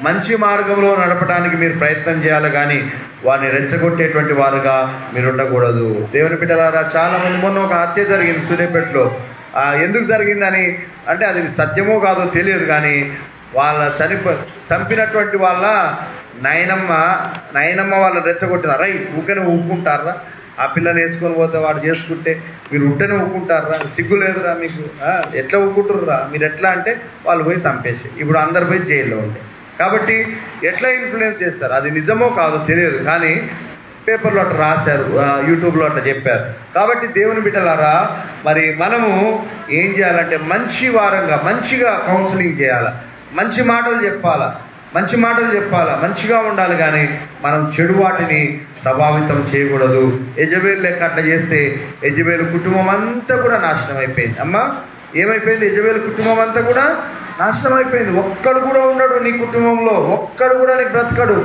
మంచి మార్గంలో నడపడానికి మీరు ప్రయత్నం చేయాలి, కానీ వారిని రెచ్చగొట్టేటువంటి వారుగా మీరు ఉండకూడదు. దేవుని బిడ్డలారా, చాలామంది, మొన్న ఒక హత్య జరిగింది సూర్యాపేటలో. ఎందుకు జరిగిందని అంటే అది సత్యమో కాదో తెలియదు, కానీ వాళ్ళ చంపినటువంటి వాళ్ళ నాయనమ్మ వాళ్ళని రెచ్చగొట్టినారా? ఊకనే ఊపుకుంటారా? ఆ పిల్లని వేసుకొని పోతే వాడు చేసుకుంటే మీరు ఉంటేనే ఊపుకుంటారా? సిగ్గు లేదురా మీకు? ఎట్లా ఊపుకుంటుర్రా మీరు? ఎట్లా అంటే వాళ్ళు పోయి చంపేసి ఇప్పుడు అందరు పోయి జైల్లో ఉంటాయి. కాబట్టి ఎట్లా ఇన్ఫ్లుయెన్స్ చేస్తారు? అది నిజమో కాదో తెలియదు, కానీ పేపర్లో అట్లా రాశారు, యూట్యూబ్లో అట్లా చెప్పారు. కాబట్టి దేవుని బిడ్డలారా, మరి మనము ఏం చేయాలంటే మంచి వారంగా మంచిగా కౌన్సిలింగ్ చేయాలి, మంచి మాటలు చెప్పాలా, మంచిగా ఉండాలి, కానీ మనం చెడు వాటిని ప్రభావితం చేయకూడదు. యెజబెల్ లెక్క అట్లా చేస్తే యెజబెల్ కుటుంబం అంతా కూడా నాశనం అయిపోయింది. అమ్మా, ఏమైపోయింది? యెజబెల్ కుటుంబం అంతా కూడా నాశనం అయిపోయింది. ఒక్కడు కూడా ఉండడు నీ కుటుంబంలో, ఒక్కడు కూడా నీకు బ్రతకడు.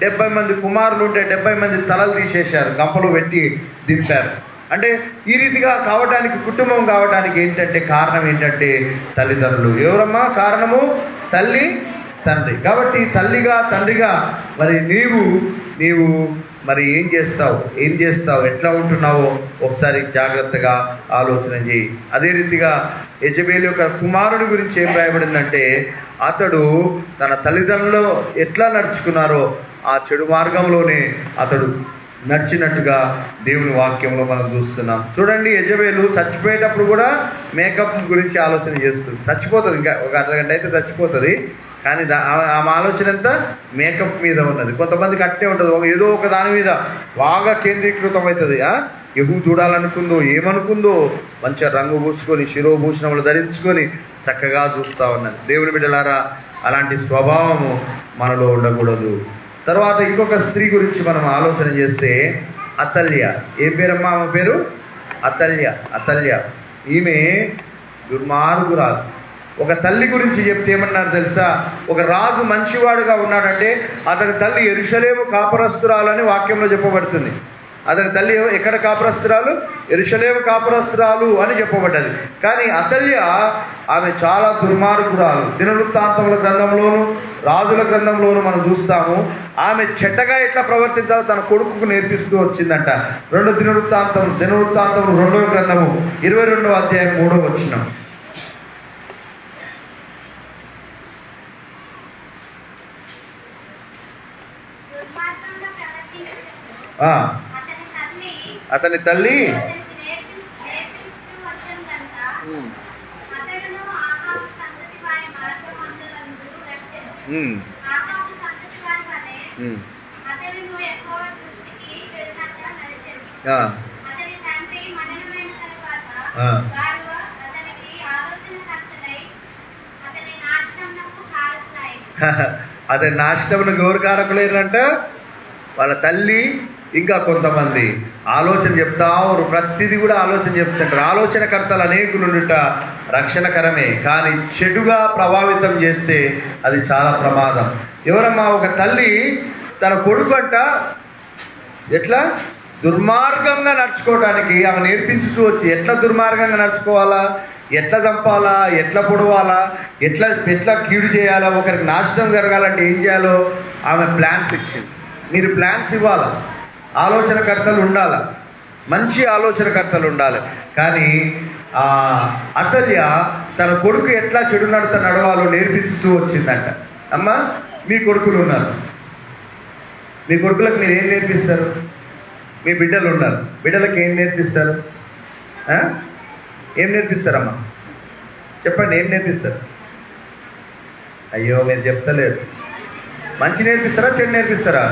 70 మంది కుమారులు ఉంటే 70 మంది తలలు తీసేశారు, గంపలు పెట్టి దింపారు. అంటే ఈ రీతిగా కావడానికి, కుటుంబం కావడానికి ఏంటంటే కారణం ఏంటంటే తల్లిదండ్రులు. ఎవరమ్మా కారణము? తల్లి, తండ్రి. కాబట్టి తల్లిగా, తండ్రిగా మరి నీవు మరి ఏం చేస్తావు, ఎట్లా ఉంటున్నావో ఒకసారి జాగ్రత్తగా ఆలోచన చేయి. అదే రీతిగా యెజబెల్ యొక్క కుమారుడి గురించి ఏం రాయబడిందంటే, అతడు తన తల్లిదండ్రులు ఎట్లా నడుచుకున్నారో ఆ చెడు మార్గంలోనే అతడు నడిచినట్టుగా దేవుని వాక్యంలో మనం చూస్తున్నాం. చూడండి, యెజబెల్ చచ్చిపోయేటప్పుడు కూడా మేకప్ గురించి ఆలోచన చేస్తుంది. చచ్చిపోతుంది, ఇంకా ఒక అర్ధగంట అయితే చచ్చిపోతుంది, కానీ ఆమె ఆలోచన అంతా మేకప్ మీద ఉన్నది. కొంతమందికి అట్టే ఉంటుంది, ఏదో ఒక దాని మీద బాగా కేంద్రీకృతం అవుతుంది. ఎవరు చూడాలనుకుందో, ఏమనుకుందో, మంచిగా రంగు పూసుకొని శిరోభూషణములు ధరించుకొని చక్కగా చూస్తూ ఉన్నది. దేవుని బిడ్డలారా, అలాంటి స్వభావము మనలో ఉండకూడదు. తర్వాత ఇంకొక స్త్రీ గురించి మనం ఆలోచన చేస్తే, అతల్య. ఏ పేరమ్మా ఆమె పేరు? అతల్య. ఈమె దుర్మార్గురాలు. ఒక తల్లి గురించి చెప్తే ఏమన్నారు తెలుసా? ఒక రాజు మంచివాడుగా ఉన్నాడంటే అతని తల్లి యెరూషలేము కాపురస్తురాలని వాక్యంలో చెప్పబడుతుంది. అతని తల్లి ఎక్కడ కాపురస్తురాలు? యెరూషలేము కాపురస్తురాలు అని చెప్పబడ్డది. కానీ అతల్య ఆమె చాలా దుర్మార్గురాలు. దినవృత్తాంతముల గ్రంథంలోను, రాజుల గ్రంథంలోను మనం చూస్తాము. ఆమె చెడ్డగా ఎట్లా ప్రవర్తించాలో తన కొడుకుకు నేర్పిస్తూ వచ్చిందంట. దినవృత్తాంతములు 2వ గ్రంథము 22వ అధ్యాయం 3వ వచనం. అతని తల్లి అతని నాశనమునకు ఎవరు కారకులేరంట? వాళ్ళ తల్లి, ఇంకా కొంతమంది ఆలోచన చెప్తారు. ప్రతిదీ కూడా ఆలోచన చెప్తుంటారు. ఆలోచనకర్తలు అనేకులు ఉండుట రక్షణకరమే, కానీ చెడుగా ప్రభావితం చేస్తే అది చాలా ప్రమాదం. ఎవరమ్మా? ఒక తల్లి తన కొడుకు అంట ఎట్లా దుర్మార్గంగా నడుచుకోవడానికి ఆమె నేర్పించుతూ వచ్చి, ఎట్లా దుర్మార్గంగా నడుచుకోవాలా, ఎట్లా చంపాలా, ఎట్లా పొడవాలా, ఎట్లా కీడు చేయాలా, ఒకరికి నాశనం జరగాలంటే ఏం చేయాలో ఆమె ప్లాన్స్ ఇచ్చింది. మీరు ప్లాన్స్ ఇవ్వాలా, ఆలోచనకర్తలు ఉండాలి, మంచి ఆలోచనకర్తలు ఉండాలి. కానీ అతల్య తన కొడుకు ఎట్లా చెడు నడవాలో నేర్పిస్తూ వచ్చిందంట. అమ్మ, మీ కొడుకులు ఉన్నారు, మీ కొడుకులకు మీరు ఏం నేర్పిస్తారు? మీ బిడ్డలు ఉన్నారు, బిడ్డలకు ఏం నేర్పిస్తారు? ఏం నేర్పిస్తారమ్మా? చెప్పండి, ఏం నేర్పిస్తారు? అయ్యో, మీరు చెప్తలేరు. మంచి నేర్పిస్తారా, చెడు నేర్పిస్తారా?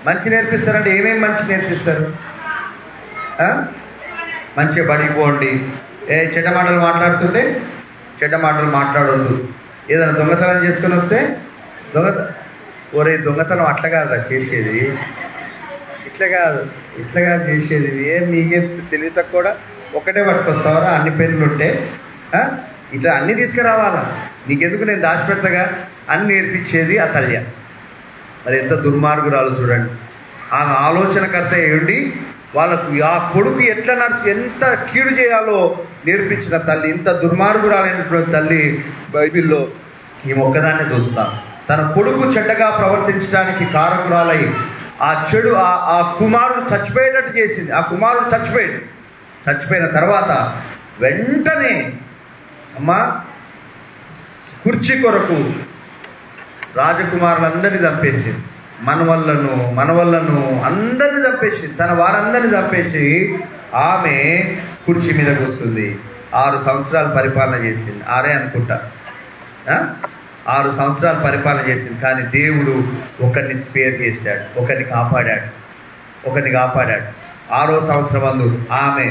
మంచి నేర్పిస్తారంటే ఏమేమి మంచి నేర్పిస్తారు? మంచిగా బడికి పోండి. చెడ్డ మాటలు మాట్లాడుతుంటే చెడ్డ మాటలు మాట్లాడొద్దు. ఏదైనా దొంగతనం చేసుకొని వస్తే దొంగతనం అట్లా కాదురా చేసేది, ఇట్లా కాదు చేసేది. నీకే తెలివి తక్కువ ఒకటే పట్టుకొస్తావరా? అన్ని పెన్నులు ఉంటే ఇట్లా అన్నీ తీసుకురావాలా? నీకెందుకు, నేను దాచిపెడతాగా అని నేర్పించేది అతల్య. మరి ఎంత దుర్మార్గురాలు చూడండి. ఆమె ఆలోచనకర్త ఏంటి? వాళ్ళకు ఆ కొడుకు ఎట్లా ఎంత కీడు చేయాలో నేర్పించిన తల్లి, ఇంత దుర్మార్గురాలైనటువంటి తల్లి బైబిల్లో ఈ ఒక్కదాన్ని చూస్తాం. తన కొడుకు చెడ్డగా ప్రవర్తించడానికి కారకురాలై ఆ చెడు ఆ కుమారుడు చచ్చిపోయేటట్టు చేసింది. ఆ కుమారుడు చచ్చిపోయిన తర్వాత వెంటనే అమ్మ కుర్చీ కొరకు రాజకుమారులందరినీ చంపేసింది. మనవళ్ళను అందరిని చంపేసి తన వారందరిని చంపేసి ఆమె కుర్చీ మీద కూర్చుంది. 6 సంవత్సరాలు పరిపాలన చేసింది. 6 అనుకుంటా, 6 సంవత్సరాలు పరిపాలన చేసింది. కానీ దేవుడు ఒకరిని స్పేర్ చేశాడు, ఒకరిని కాపాడాడు. 6వ సంవత్సరం అందు ఆమె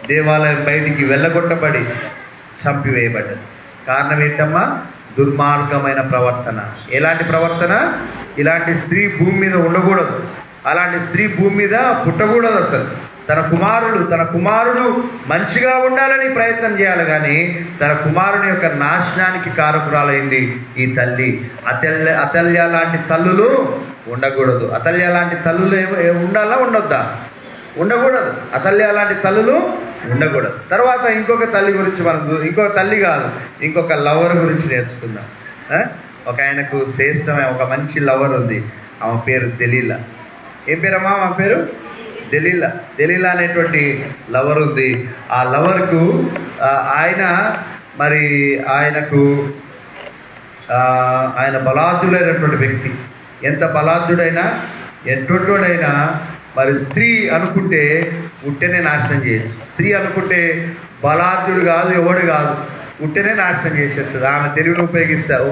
దేవాలయం బయటికి వెళ్ళగొట్టబడి చంపివేయబడ్డది. కారణం ఏంటమ్మా? దుర్మార్గమైన ప్రవర్తన. ఎలాంటి ప్రవర్తన? ఇలాంటి స్త్రీ భూమి మీద ఉండకూడదు, అలాంటి స్త్రీ భూమి మీద పుట్టకూడదు. అసలు తన కుమారుడు మంచిగా ఉండాలని ప్రయత్నం చేయాలి, కానీ తన కుమారుని యొక్క నాశనానికి కారకురాలైంది ఈ తల్లి. అతల్య లాంటి తల్లులు ఉండకూడదు. అతల్య లాంటి తల్లులు ఉండాలా? ఉండకూడదు. అతల్య లాంటి తల్లులు ఉండకూడదు. తర్వాత ఇంకొక తల్లి గురించి ఇంకొక తల్లి కాదు, ఇంకొక లవర్ గురించి నేర్చుకుందాం. ఒక ఆయనకు శ్రేష్టమైన ఒక మంచి లవర్ ఉంది. ఆమె పేరు దెలీలా. ఏం పేరమ్మా? ఆమె పేరు దెలీలా అనేటువంటి లవర్ ఉంది. ఆ లవర్కు ఆయన బలాఢ్యుడైనటువంటి వ్యక్తి. ఎంత బలాఢ్యుడైనా, ఎంతోడైనా మరి స్త్రీ అనుకుంటే ఉట్టెనే నాశనం చేయొచ్చు. స్త్రీ అనుకుంటే బలాఢ్యుడు కాదు, ఎవడు కాదు, ఉట్టెనే నాశనం చేసేస్తుంది ఆమె తెలివిని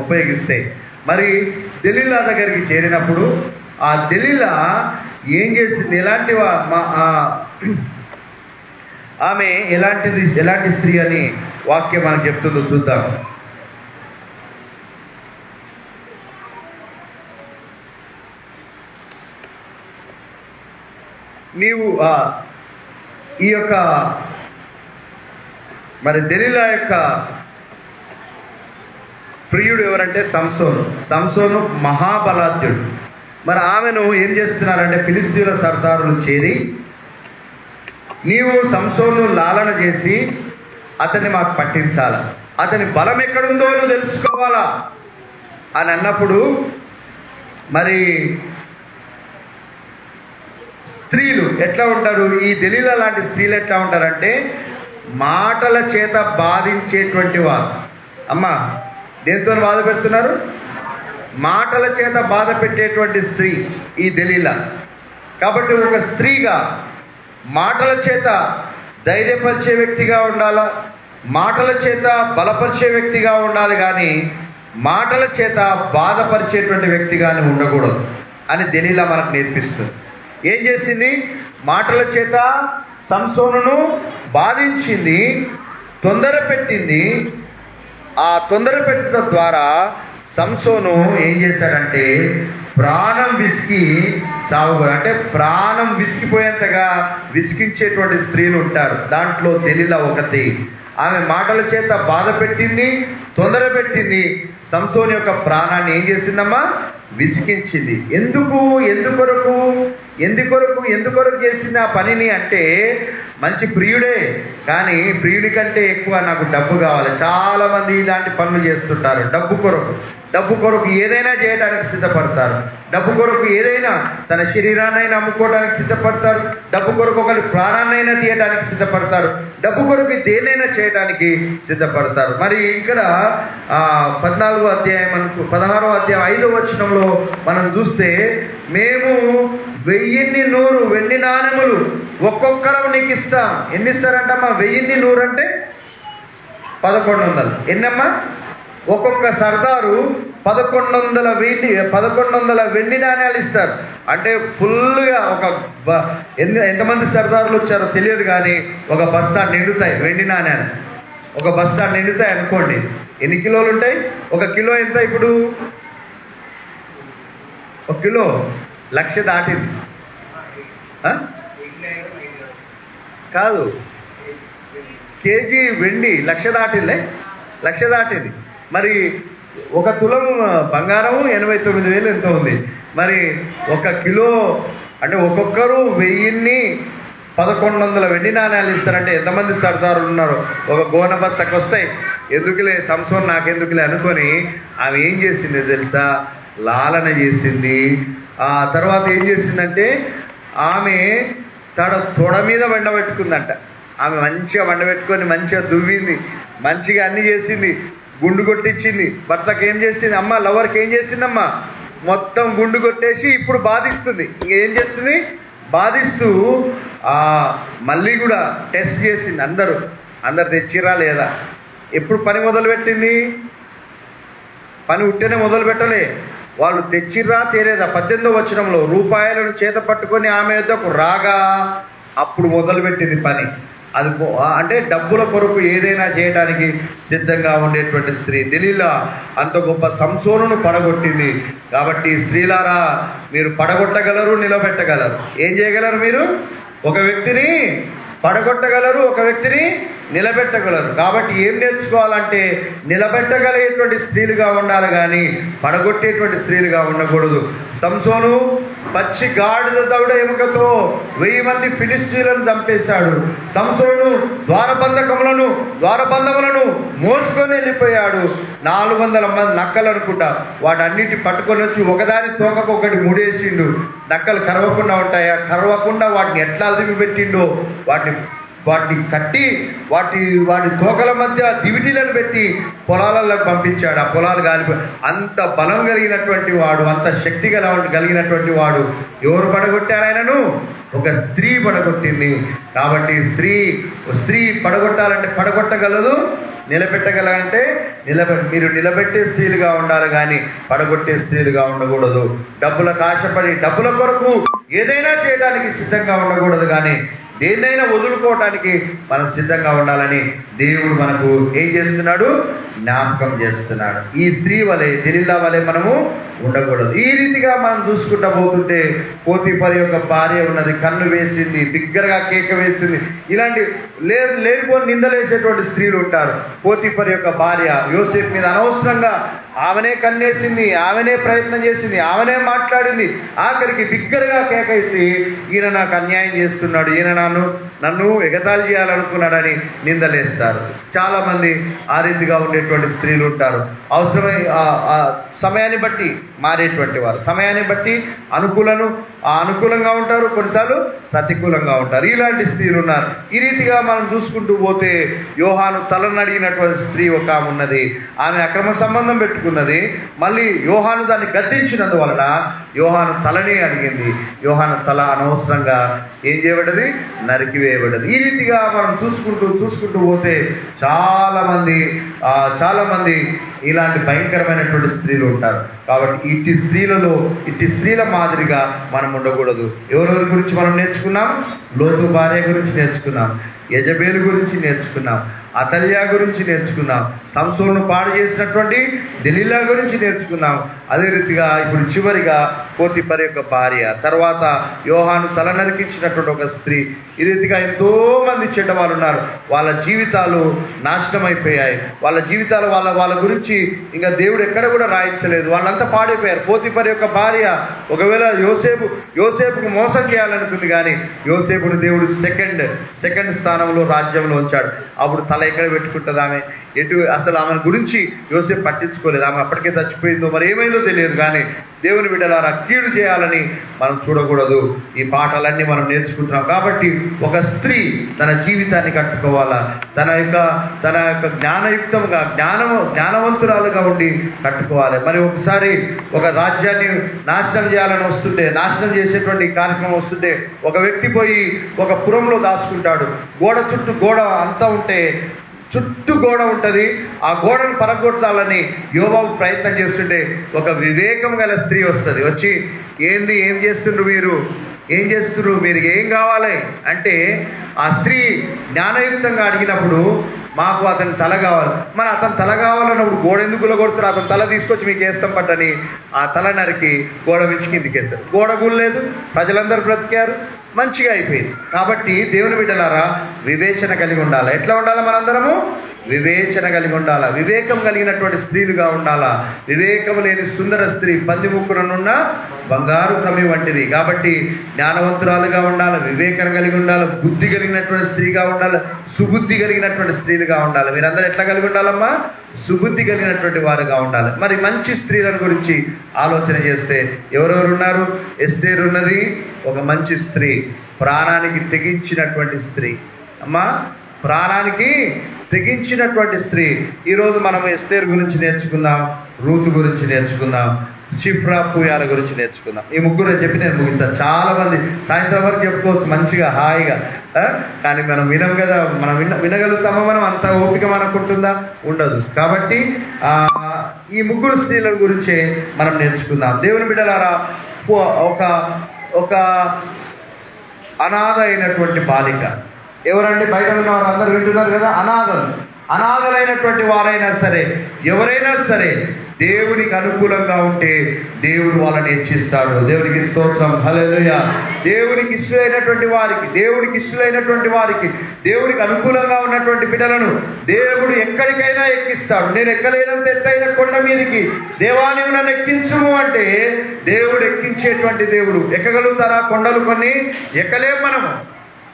ఉపయోగిస్తే. మరి దెలీలా దగ్గరికి చేరినప్పుడు ఆ దెలీలా ఏం చేసింది? ఆమె ఎలాంటి స్త్రీ అని వాక్యం మనకు చెప్తుందో చూద్దాం. నీవు ఈ యొక్క మరి దెలీలా యొక్క ప్రియుడు ఎవరంటే సంసోను మహాబలాఢ్యుడు. మరి ఆమెను ఏం చేస్తున్నారంటే ఫిలిస్తీయుల సర్దారులు చేరి, నీవు సంసోను లాలన చేసి అతన్ని మాకు పట్టించాల, అతని బలం ఎక్కడుందో నువ్వు తెలుసుకోవాలా అని అన్నప్పుడు, మరి స్త్రీలు ఎట్లా ఉంటారు? ఈ దెలీలా లాంటి స్త్రీలు ఎట్లా ఉంటారంటే మాటల చేత బాధించేటువంటి వారు. అమ్మా, దేంతో బాధ పెడుతున్నారు? మాటల చేత బాధ పెట్టేటువంటి స్త్రీ ఈ దెలీలా. కాబట్టి ఒక స్త్రీగా మాటల చేత ధైర్యపరిచే వ్యక్తిగా ఉండాలా, మాటల చేత బలపరిచే వ్యక్తిగా ఉండాలి, కానీ మాటల చేత బాధపరిచేటువంటి వ్యక్తిగానే ఉండకూడదు అని దెలీలా మనకు నేర్పిస్తుంది. ఏం చేసింది? మాటల చేత సంసోనును బాధించింది, తొందర పెట్టింది. ఆ తొందర పెట్టడం ద్వారా సంసోను ఏం చేశాడంటే ప్రాణం విసిగిపోయేంతగా విసిగించేటువంటి స్త్రీలు ఉంటారు. దాంట్లో దెలీలా ఒకటి. ఆమె మాటల చేత బాధ పెట్టింది, తొందర పెట్టింది. సంసోను యొక్క ప్రాణాన్ని ఏం చేసిందమ్మా? విసిగించింది. ఎందుకొరకు చేసింది ఆ పనిని అంటే, మంచి ప్రియుడే, కానీ ప్రియుడి కంటే ఎక్కువ నాకు డబ్బు కావాలి. చాలా మంది ఇలాంటి పనులు చేస్తుంటారు. డబ్బు కొరకు ఏదైనా చేయడానికి సిద్ధపడతారు. డబ్బు కొరకు ఏదైనా తన శరీరాన్నైనా అమ్ముకోవడానికి సిద్ధపడతారు. డబ్బు కొరకు ఒకరి ప్రాణాన్నైనా తీయడానికి సిద్ధపడతారు. డబ్బు కొరకు దేనైనా చేయడానికి సిద్ధపడతారు. మరి ఇక్కడ 16వ అధ్యాయం 16వ అధ్యాయం 5వ వచనంలో మనం చూస్తే, మేము 1000 వెండి నాణెములు ఒక్కొక్కరు నీకు ఇస్తాం. ఎన్ని ఇస్తారంటమ్మా? 1000 అంటే 1100. ఎన్నమ్మా? ఒక్కొక్క సర్దారు 1100 వెండి నాణ్యాలు ఇస్తారు. అంటే ఫుల్గా ఎంతమంది సర్దారులు వచ్చారో తెలియదు, కానీ ఒక బస్తా నిండుతాయి వెండి నాణ్యాలు. ఒక బస్తా నిండుతాయి అనుకోండి. ఎన్ని కిలోలు ఉంటాయి? 1 కిలో ఎంత? ఇప్పుడు 1 కిలో 1,00,000 దాటింది కాదు, కేజీ వెండి 1,00,000 దాటిందే, 1,00,000 దాటింది. మరి 1 తులం బంగారం 89,000 ఎంతో ఉంది. మరి 1 కిలో అంటే ఒక్కొక్కరు 1000 1100 వెండి నాణ్యాలు ఇస్తారంటే ఎంతమంది సర్దారులు ఉన్నారు? ఒక గోన బస్తకు వస్తాయి. ఎందుకులే సంసోన్ నాకెందుకులే అనుకొని ఆమె ఏం చేసింది తెలుసా? లాలన చేసింది. ఆ తర్వాత ఏం చేసిందంటే ఆమె తొడ మీద వండబెట్టుకుందంట. ఆమె మంచిగా వండబెట్టుకొని మంచిగా దువ్వింది, మంచిగా అన్ని చేసింది, గుండు కొట్టించింది. భర్తకి ఏం చేసింది? అమ్మ లవర్కి ఏం చేసిందమ్మా? మొత్తం గుండు కొట్టేసి ఇప్పుడు బాధిస్తుంది. ఇంకేం చేస్తుంది? బాధిస్తూ మళ్ళీ కూడా టెస్ట్ చేసింది. అందరు తెచ్చిరా లేదా? ఎప్పుడు పని మొదలుపెట్టింది? పని ఉట్టేనే మొదలు పెట్టలే. వాళ్ళు తెచ్చిర్రా తేలేదా? 18వ వచనంలో రూపాయలను చేత పట్టుకొని ఆమె యొద్దకు రాగా అప్పుడు మొదలుపెట్టింది పని. అది అంటే డబ్బుల కొరకు ఏదైనా చేయడానికి సిద్ధంగా ఉండేటువంటి స్త్రీ. దెలీలా అంత గొప్ప సంసోనును పడగొట్టింది. కాబట్టి స్త్రీలారా, మీరు పడగొట్టగలరు, నిలబెట్టగలరు. ఏం చేయగలరు? మీరు ఒక వ్యక్తిని పడగొట్టగలరు, ఒక వ్యక్తిని నిలబెట్టగలరు. కాబట్టి ఏం నేర్చుకోవాలంటే నిలబెట్టగలిగేటువంటి స్త్రీలుగా ఉండాలి కానీ పడగొట్టేటువంటి స్త్రీలుగా ఉండకూడదు. సంసోను పచ్చి గాడిద దవడ ఎముకతో 1000 మంది ఫిలిష్తీయులను చంపేశాడు. సంసోను ద్వారబంధములను మోసుకొని వెళ్ళిపోయాడు. 400 మంది నక్కలు అనుకుంటా, వాటన్నిటి పట్టుకొని వచ్చి ఒకదాని తోకకొకటి ముడేసిండు. నక్కలు కరవకుండా ఉంటాయా? కరవకుండా వాటిని ఎట్లా అదిమి పెట్టిండో వాటిని కట్టి వాటి తోకల మధ్య దివిటీలను పెట్టి పొలాలలో పంపించాడు. ఆ పొలాలు కాలిపోయి. అంత బలం కలిగినటువంటి వాడు, అంత శక్తి కలిగినటువంటి వాడు. ఎవరు పడగొట్టారు ఆయనను? ఒక స్త్రీ పడగొట్టింది. కాబట్టి స్త్రీ పడగొట్టాలంటే పడగొట్టగలదు, నిలబెట్టగలంటే మీరు నిలబెట్టే స్త్రీలుగా ఉండాలి కానీ పడగొట్టే స్త్రీలుగా ఉండకూడదు. డబ్బులకు ఆశపడి డబ్బుల కొరకు ఏదైనా చేయడానికి సిద్ధంగా ఉండకూడదు కానీ దేన్నైనా వదులుకోవటానికి మనం సిద్ధంగా ఉండాలని దేవుడు మనకు ఏం చేస్తున్నాడు? జ్ఞాపకం చేస్తున్నాడు. ఈ స్త్రీ వలె, దెలీలా వలె మనము ఉండకూడదు. ఈ రీతిగా మనం చూసుకుంటా పోతుంటే పోతీఫరు యొక్క భార్య ఉన్నది, కన్ను వేసింది, బిగ్గరగా కేక వేసింది. ఇలాంటి లేనిపోని నిందలేసేటువంటి స్త్రీలు ఉంటారు. పోతీఫరు యొక్క భార్య యోసేపు మీద అనవసరంగా ఆమెనే కన్నేసింది, ఆమెనే ప్రయత్నం చేసింది, ఆమెనే మాట్లాడింది. ఆఖరికి బిగ్గరగా కేకేసి ఈయన నాకు అన్యాయం చేస్తున్నాడు, ఈయన నన్ను ఎగతాళి చేయాలనుకున్నాడని నిందలేస్తారు. చాలా మంది ఆ రీతిగా ఉండేటువంటి స్త్రీలు ఉంటారు. అవసరమై సమయాన్ని బట్టి మారేటువంటి వారు, సమయాన్ని బట్టి అనుకూలంగా ఉంటారు, కొన్నిసార్లు ప్రతికూలంగా ఉంటారు. ఇలాంటి స్త్రీలు ఉన్నారు. ఈ రీతిగా మనం చూసుకుంటూ పోతే యోహాను తలను అడిగినటువంటి స్త్రీ ఒక ఆమె ఉన్నది. ఆమె అక్రమ సంబంధం పెట్టుకున్నది. మళ్ళీ యోహాను దాన్ని గద్దించినందువలన యోహాను తలనే అడిగింది. యోహాను తల అనవసరంగా ఏం చేయబడ్డది? నరికివేయబడ్డది. ఈ రీతిగా మనం చూసుకుంటూ పోతే చాలా మంది ఇలాంటి భయంకరమైనటువంటి స్త్రీలు ఉంటారు. కాబట్టి ఇట్టి స్త్రీల మాదిరిగా మనం ఉండకూడదు. ఎవరెవరి గురించి మనం నేర్చుకున్నాం? లోతు భార్య గురించి నేర్చుకున్నాం, యజబేలు గురించి నేర్చుకున్నాం, అతల్యా గురించి నేర్చుకున్నాం, సంసోను పాడు చేసినటువంటి దెలీలా గురించి నేర్చుకున్నాం. అదే రీతిగా ఇప్పుడు చివరిగా పోతీఫరు యొక్క భార్య, తర్వాత యోహాను తల నరికించినటువంటి ఒక స్త్రీ. ఈ రీతిగా ఎంతో మంది చెడ్డవాళ్ళు ఉన్నారు. వాళ్ళ జీవితాలు నాశనం అయిపోయాయి. వాళ్ళ జీవితాలు వాళ్ళ గురించి ఇంకా దేవుడు ఎక్కడ కూడా రాయించలేదు. వాళ్ళంతా పాడైపోయారు. పోతీఫరు యొక్క భార్య ఒకవేళ యోసేపుకు మోసం చేయాలనుకుంది కానీ యోసేపును దేవుడు సెకండ్ స్థానంలో రాజ్యంలో ఉంచాడు. అప్పుడు తల ఎక్కడ పెట్టుకుంటుంది ఆమె? అసలు ఆమె గురించి యోసేపు పట్టించుకోలేదు. ఆమె అప్పటికే చచ్చిపోయిందో మరి ఏమైందో తెలియదు. కానీ దేవుని బిడ్డలారా, కీడు చేయాలని మనం చూడకూడదు. ఈ పాఠాలన్నీ మనం నేర్చుకుంటున్నాం. కాబట్టి ఒక స్త్రీ తన జీవితాన్ని కట్టుకోవాలా, తన యొక్క జ్ఞానవంతురాలుగా ఉండి కట్టుకోవాలి. మరి ఒకసారి ఒక రాజ్యాన్ని నాశనం చేయాలని వస్తుంటే, నాశనం చేసేటువంటి కార్యక్రమం వస్తుంటే ఒక వ్యక్తి పోయి ఒక పురంలో దాచుకుంటాడు. గోడ అంతా ఉంటే చుట్టూ గోడ ఉంటుంది. ఆ గోడను పరగొట్టాలని యోవాబు ప్రయత్నం చేస్తుంటే ఒక వివేకం గల స్త్రీ వస్తుంది. వచ్చి ఏం చేస్తుండ్రు మీరు ఏం కావాలి అంటే ఆ స్త్రీ జ్ఞానయుక్తంగా అడిగినప్పుడు మాకు అతని తల కావాలి. మరి అతని తల కావాలన్నప్పుడు గోడ ఎందుకు కొడుతారు? అతని తల తీసుకొచ్చి మీకు వేస్తాం పట్టని ఆ తల నరికి గోడ విడిచి కిందికి వేస్తారు. గోడ కూడలేదు, ప్రజలందరూ బ్రతికారు, మంచిగా అయిపోయింది. కాబట్టి దేవుని బిడ్డలారా, వివేచన కలిగి ఉండాలి. ఎట్లా ఉండాలి? మనందరము వివేచన కలిగి ఉండాలా, వివేకం కలిగినటువంటి స్త్రీలుగా ఉండాలా. వివేకం లేని సుందర స్త్రీ పంది ముక్కురనున్న బంగారు కమి వంటిది. కాబట్టి జ్ఞానవంతురాలుగా ఉండాలి, వివేకం కలిగి ఉండాలి, బుద్ధి కలిగినటువంటి స్త్రీగా ఉండాలి, సుబుద్ధి కలిగినటువంటి స్త్రీలుగా ఉండాలి. మీరందరూ ఎట్లా కలిగి ఉండాలమ్మా? సుబుద్ధి కలిగినటువంటి వారుగా ఉండాలి. మరి మంచి స్త్రీలను గురించి ఆలోచన చేస్తే ఎవరెవరు ఉన్నారు? ఎస్తేరు ఉన్నది, ఒక మంచి స్త్రీ, ప్రాణానికి తెగించినటువంటి స్త్రీ. అమ్మా, ప్రాణానికి తెగించినటువంటి స్త్రీ. ఈరోజు మనం ఎస్తేరు గురించి నేర్చుకుందాం, రూతు గురించి నేర్చుకుందాం, షిఫ్రా పూయాల గురించి నేర్చుకుందాం. ఈ ముగ్గురు చెప్పి నేను ముగిస్తాను. చాలా మంది సాయంత్రం వరకు చెప్పుకోవచ్చు మంచిగా హాయిగా, కానీ మనం వినం కదా. మనం వినగలుగుతామా? మనం అంత ఓపిక మనకుంటుందా? ఉండదు. కాబట్టి ఈ ముగ్గురు స్త్రీల గురించే మనం నేర్చుకుందాం. దేవుని బిడ్డలారా, ఒక అనాథ అయినటువంటి బాలిక. ఎవరండి? బయట ఉన్న వారు అందరూ వింటున్నారు కదా. అనాథలైనటువంటి వారైనా సరే, ఎవరైనా సరే దేవునికి అనుకూలంగా ఉంటే దేవుడు వాళ్ళని హెచ్చిస్తాడు. దేవునికి స్తోత్రం, హల్లెలూయా. దేవునికి ఇష్టమైనటువంటి వారికి, దేవునికి అనుకూలంగా ఉన్నటువంటి బిడ్డలను దేవుడు ఎక్కడికైనా ఎక్కిస్తాడు. నేను ఎక్కలేనంత ఎత్తైన కొండ మీదకి దేవాని నన్ను ఎక్కించుము అంటే దేవుడు ఎక్కించేటువంటి దేవుడు. ఎక్కగలుగుతారా కొండలు? కొన్ని ఎక్కలేం మనము.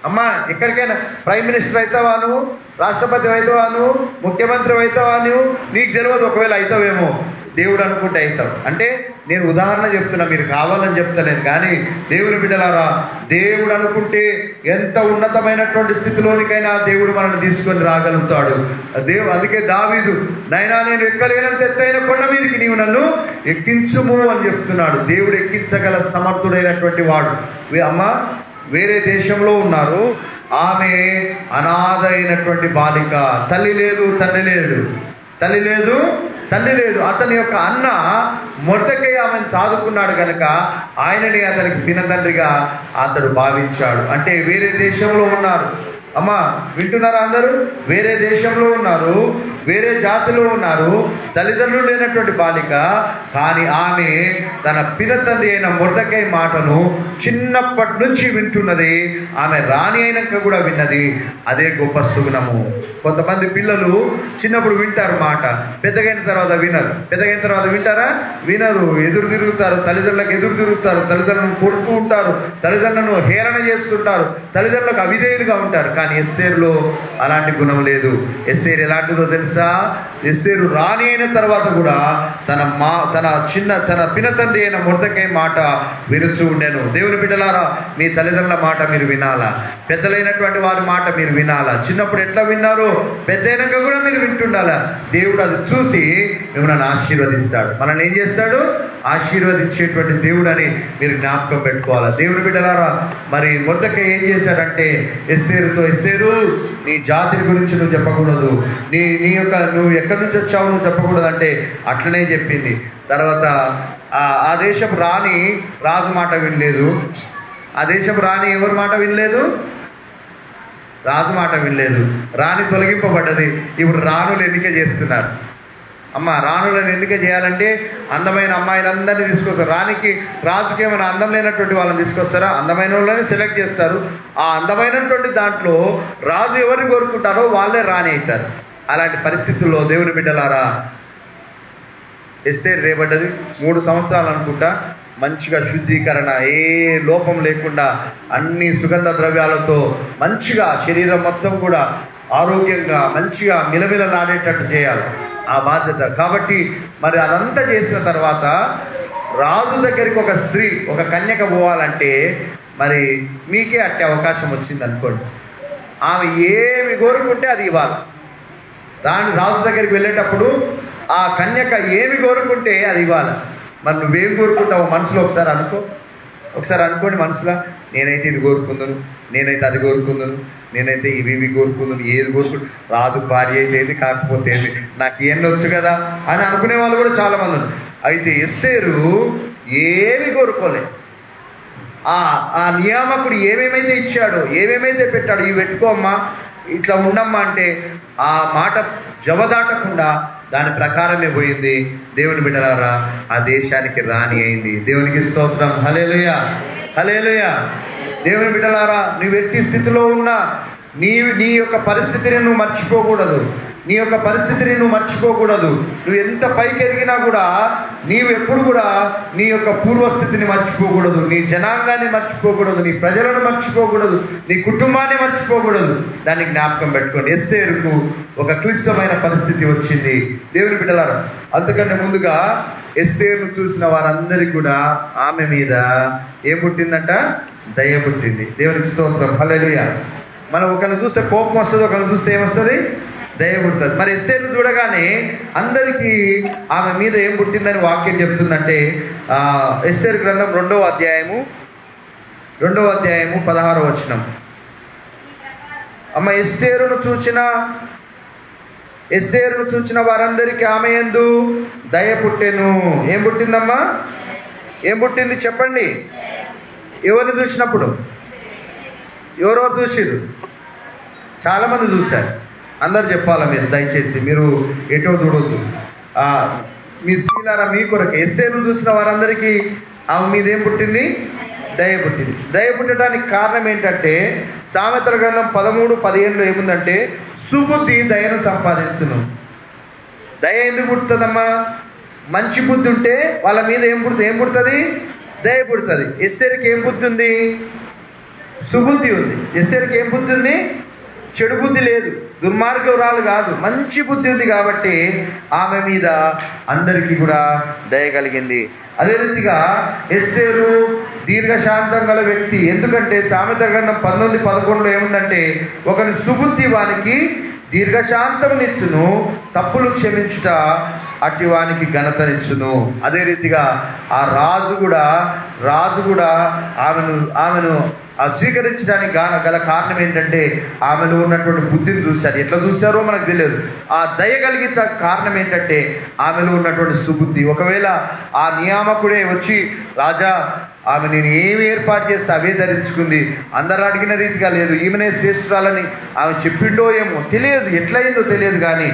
అమ్మా, ఎక్కడికైనా ప్రైమ్ మినిస్టర్ అవుతావా నువ్వు, రాష్ట్రపతి అవుతావా నువ్వు, ముఖ్యమంత్రి అవుతావా నువ్వు, నీకు తెలియదు. ఒకవేళ అవుతావేమో, దేవుడు అనుకుంటే అవుతావు. అంటే నేను ఉదాహరణ చెప్తున్నా, మీరు కావాలని చెప్తలేను. కానీ దేవుని బిడ్డలారా, దేవుడు అనుకుంటే ఎంత ఉన్నతమైనటువంటి స్థితిలోనికైనా దేవుడు మనల్ని తీసుకొని రాగలుగుతాడు. అందుకే దావీదు, నైనా నేను ఎక్కలేనంత ఎత్తైన కొండ మీదకి నీవు నన్ను ఎక్కించుము అని చెప్తున్నాడు. దేవుడు ఎక్కించగల సమర్థుడైనటువంటి వాడు. అమ్మ, వేరే దేశంలో ఉన్నారు. ఆమె అనాథ అయినటువంటి బాలిక. తల్లి లేదు, తండ్రి లేదు. అతని యొక్క అన్న మొర్దెకై ఆమెను సాదుకున్నాడు కనుక ఆయనని అతనికి పినతండ్రిగా అతడు భావించాడు. అంటే వేరే దేశంలో ఉన్నారు. అమ్మా, వింటున్నారా అందరూ? వేరే దేశంలో ఉన్నారు, వేరే జాతిలో ఉన్నారు, తల్లిదండ్రులు లేనటువంటి బాలిక. కానీ ఆమె తన పినతండ్రి అయిన మొర్దెకై మాటను చిన్నప్పటి నుంచి వింటున్నది. ఆమె రాణి అయినాక కూడా విన్నది. అదే గొప్ప సుగుణము. కొంతమంది పిల్లలు చిన్నప్పుడు వింటారు మాట, పెద్దగైన తర్వాత వినరు. పెద్దగైన తర్వాత వింటారా? వినరు. ఎదురు తిరుగుతారు, తల్లిదండ్రులకు ఎదురు తిరుగుతారు, తల్లిదండ్రులను కొడుతూ ఉంటారు, తల్లిదండ్రులను హేళన చేస్తుంటారు, తల్లిదండ్రులకు అవిధేయులుగా ఉంటారు. కానీ ఎస్తేరులో అలాంటి గుణం లేదు. ఎస్తేరు ఎలాంటిదో తెలుసా? ఎస్తేరు రాణి అయిన తర్వాత కూడా తన పినతండ్రి అయిన మొర్దెకై మాట వినుచూ ఉండెను. దేవుని బిడ్డలారా, మీ తల్లిదండ్రుల మాట మీరు వినాలా, పెద్దలైనటువంటి వారి మాట మీరు వినాలా. చిన్నప్పుడు ఎట్లా విన్నారో పెద్దయినాక కూడా మీరు వింటుండాలా. దేవుడు అది చూసి మిమ్మల్ని ఆశీర్వదిస్తాడు. మనల్ని ఏం చేస్తాడు? ఆశీర్వదించేటువంటి దేవుడు అని మీరు జ్ఞాపకం పెట్టుకోవాలా. దేవుని బిడ్డలారా, మరి మొర్దెకై ఏం చేశాడంటే ఎస్తేరుతో, ఎస్తేరు, నీ జాతి గురించి నువ్వు చెప్పకూడదు, నువ్వు ఎక్కడి నుంచి వచ్చావు నువ్వు చెప్పకూడదు అంటే అట్లనే చెప్పింది. తర్వాత ఆ దేశపు రాణి రాజు మాట వినలేదు. ఆ దేశపు రాణి ఎవరి మాట వినలేదు? రాజు మాట వినలేదు. రాణి తొలగింపబడ్డది. ఇప్పుడు రాణులు ఎన్నిక చేస్తున్నారు. అమ్మ, రాణులను ఎన్నిక చేయాలంటే అందమైన అమ్మాయిలందరినీ తీసుకొస్తారు. రాజుకి ఏమైనా అందం లేనటువంటి వాళ్ళని తీసుకొస్తారా? అందమైన వాళ్ళని సెలెక్ట్ చేస్తారు. ఆ అందమైనటువంటి దాంట్లో రాజు ఎవరిని కోరుకుంటారో వాళ్ళే రాణి అవుతారు. అలాంటి పరిస్థితుల్లో దేవుని బిడ్డలారా, ఎస్తేరు రేపడ్డది. 3 సంవత్సరాలు అనుకుంటా మంచిగా శుద్ధీకరణ, ఏ లోపం లేకుండా అన్ని సుగంధ ద్రవ్యాలతో మంచిగా శరీరం మొత్తం కూడా ఆరోగ్యంగా మంచిగా మిలమిలలాడేటట్టు చేయాలి ఆ బాధ్యత. కాబట్టి మరి అదంతా చేసిన తర్వాత రాజు దగ్గరికి ఒక స్త్రీ, ఒక కన్యక పోవాలంటే మరి మీకే అట్టే అవకాశం వచ్చింది అనుకోండి. ఆమె ఏమి కోరుకుంటే అది ఇవ్వాలి. రాజు దగ్గరికి వెళ్ళేటప్పుడు ఆ కన్యక ఏమి కోరుకుంటే అది ఇవ్వాలి. మరి నువ్వేం కోరుకుంటావు మనసులో ఒకసారి అనుకోండి మనసులో. నేనైతే ఇది కోరుకుందును, నేనైతే అది కోరుకుందును, నేనైతే ఇవి కోరుకుందును. ఏది కోరుకుంటు, రాజు భార్య అయితే ఏది, కాకపోతే ఏది, నాకు ఏం వచ్చు కదా అని అనుకునే వాళ్ళు కూడా చాలామంది ఉన్నారు. అయితే ఎస్తేరు ఏమి కోరుకోలే. ఆ నియామకుడు ఏమేమైతే ఇచ్చాడో, ఏమేమైతే పెట్టాడో, ఇవి పెట్టుకో అమ్మా, ఇట్లా ఉండమ్మా అంటే ఆ మాట జవదాటకుండా దాని ప్రకారమే పోయింది. దేవుని బిడ్డలారా, ఆ దేశానికి రాణి అయింది. దేవునికి స్తోత్రం. హల్లెలూయా, హల్లెలూయా. దేవుని బిడ్డలారా, నువ్వు ఎట్టి స్థితిలో ఉన్నా నీ యొక్క పరిస్థితిని నువ్వు మర్చిపోకూడదు. నీ యొక్క పరిస్థితిని నువ్వు మర్చిపోకూడదు. నువ్వు ఎంత పైకి ఎదిగినా కూడా నీవు ఎప్పుడు కూడా నీ యొక్క పూర్వస్థితిని మర్చిపోకూడదు. నీ జనాంగాన్ని మర్చిపోకూడదు. నీ ప్రజలను మర్చిపోకూడదు. నీ కుటుంబాన్ని మర్చిపోకూడదు. దాన్ని జ్ఞాపకం పెట్టుకోండి. ఎస్తేరుకు ఒక క్లిష్టమైన పరిస్థితి వచ్చింది. దేవుని బిడ్డలారా, అంతకంటే ముందుగా ఎస్తేరును చూసిన వారందరికీ కూడా ఆమె మీద ఏం పుట్టిందంట? దయ పుట్టింది. దేవునికి స్తోత్రం. హల్లెలూయా. మనం ఒకరిని చూస్తే కోపం వస్తుంది, ఒకరిని చూస్తే ఏమొస్తుంది? దయ పుడుతుంది. మరి ఎస్తేరును చూడగానే అందరికీ ఆమె మీద ఏం పుట్టిందని వాక్యం చెప్తుందంటే, ఎస్తేరు గ్రంథం 2వ అధ్యాయము 16వ వచనం. అమ్మ, ఎస్తేరును చూచిన వారందరికీ ఆమె యందు దయ పుట్టెను. ఏం పుట్టిందమ్మా? ఏం పుట్టింది చెప్పండి? ఎవరిని చూసినప్పుడు? ఎవరెవరు చూసిరు? చాలామంది చూశారు. అందరు చెప్పాలా మీరు? దయచేసి మీరు ఎటో చూడొద్దు. మీ స్త్రీలారా, మీ కొరకు ఎస్తేరును చూసిన వారందరికీ ఆమె మీద ఏం పుట్టింది? దయ పుట్టింది. దయ పుట్టడానికి కారణం ఏంటంటే, సామెతల గ్రంథం 13:15 ఏముందంటే, సుబుద్ధి దయను సంపాదించును. దయ ఎందుకు పుడుతుందమ్మా? మంచి బుద్ధి ఉంటే వాళ్ళ మీద ఏం పుడుతుంది? దయ పుడుతుంది. ఎస్తేరుకి ఏం బుద్ధి ఉంది? సుబుద్ధి ఉంది. ఎస్తేరుకి ఏం బుద్ధి ఉంది? చెడు బుద్ధి లేదు, దుర్మార్గరాలు కాదు, మంచి బుద్ధి ఉంది. కాబట్టి ఆమె మీద అందరికీ కూడా దయ కలిగింది. అదే రీతిగా ఎస్తేరు దీర్ఘశాంతం గల వ్యక్తి. ఎందుకంటే సామెత గ్రంథం 19:11 ఏముందంటే, ఒకరి సుబుద్ధి వానికి దీర్ఘశాంతమునిచ్చును, తప్పులు క్షమించుట అట్టి వానికి ఘనతనిచ్చును. అదే రీతిగా ఆ రాజు కూడా ఆమెను స్వీకరించడానికి గల కారణం ఏంటంటే, ఆమెలో ఉన్నటువంటి బుద్ధిని చూశారు. ఎట్లా చూశారో మనకు తెలియదు. ఆ దయ కలిగిన కారణం ఏంటంటే, ఆమెలో ఉన్నటువంటి సుబుద్ధి. ఒకవేళ ఆ నియామకుడే వచ్చి, రాజా ఆమె నేను ఏమి ఏర్పాటు చేస్తే అవే ధరించుకుంది, అందరు అడిగిన రీతిగా లేదు, ఈమెనే శ్రేష్ఠురాలని ఆమె చెప్పిండో ఏమో తెలియదు, ఎట్లయిందో తెలియదు, కానీ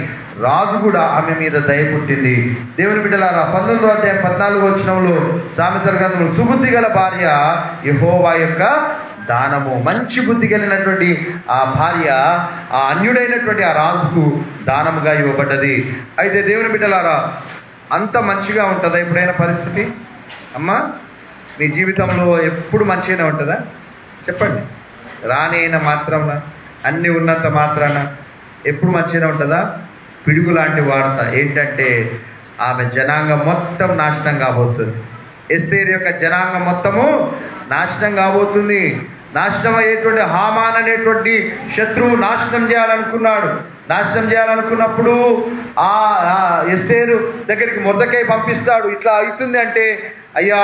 రాజు కూడా ఆమె మీద దయ పుట్టింది. దేవుని బిడ్డలారా, 19వ అధ్యాయం 14వ వచనంలో సామెతల గ్రంథంలో, సుబుద్ధి గల భార్య యెహోవా యొక్క దానము. మంచి బుద్ధి కలిగినటువంటి ఆ భార్య ఆ అన్యుడైనటువంటి ఆ రాజుకు దానముగా ఇవ్వబడ్డది. అయితే దేవుని బిడ్డలారా, అంత మంచిగా ఉంటుందా ఎప్పుడైనా పరిస్థితి? అమ్మా, మీ జీవితంలో ఎప్పుడు మంచిగానే ఉంటుందా? చెప్పండి. రాని అయిన మాత్రాన, అన్నీ ఉన్నంత మాత్రాన ఎప్పుడు మంచిగానే ఉంటుందా? పిడుగు లాంటి వార్త ఏంటంటే, ఆమె జనాంగం మొత్తం నాశనం కాబోతుంది. ఎస్తేరు యొక్క జనాంగం మొత్తము నాశనం కాబోతుంది. నాశనం అయ్యేటువంటి హామాన్ అనేటువంటి శత్రువు నాశనం చేయాలనుకున్నప్పుడు ఆ ఎస్తేరు దగ్గరికి మొర్దెకై పంపిస్తాడు. ఇట్లా అవుతుంది అంటే, అయ్యా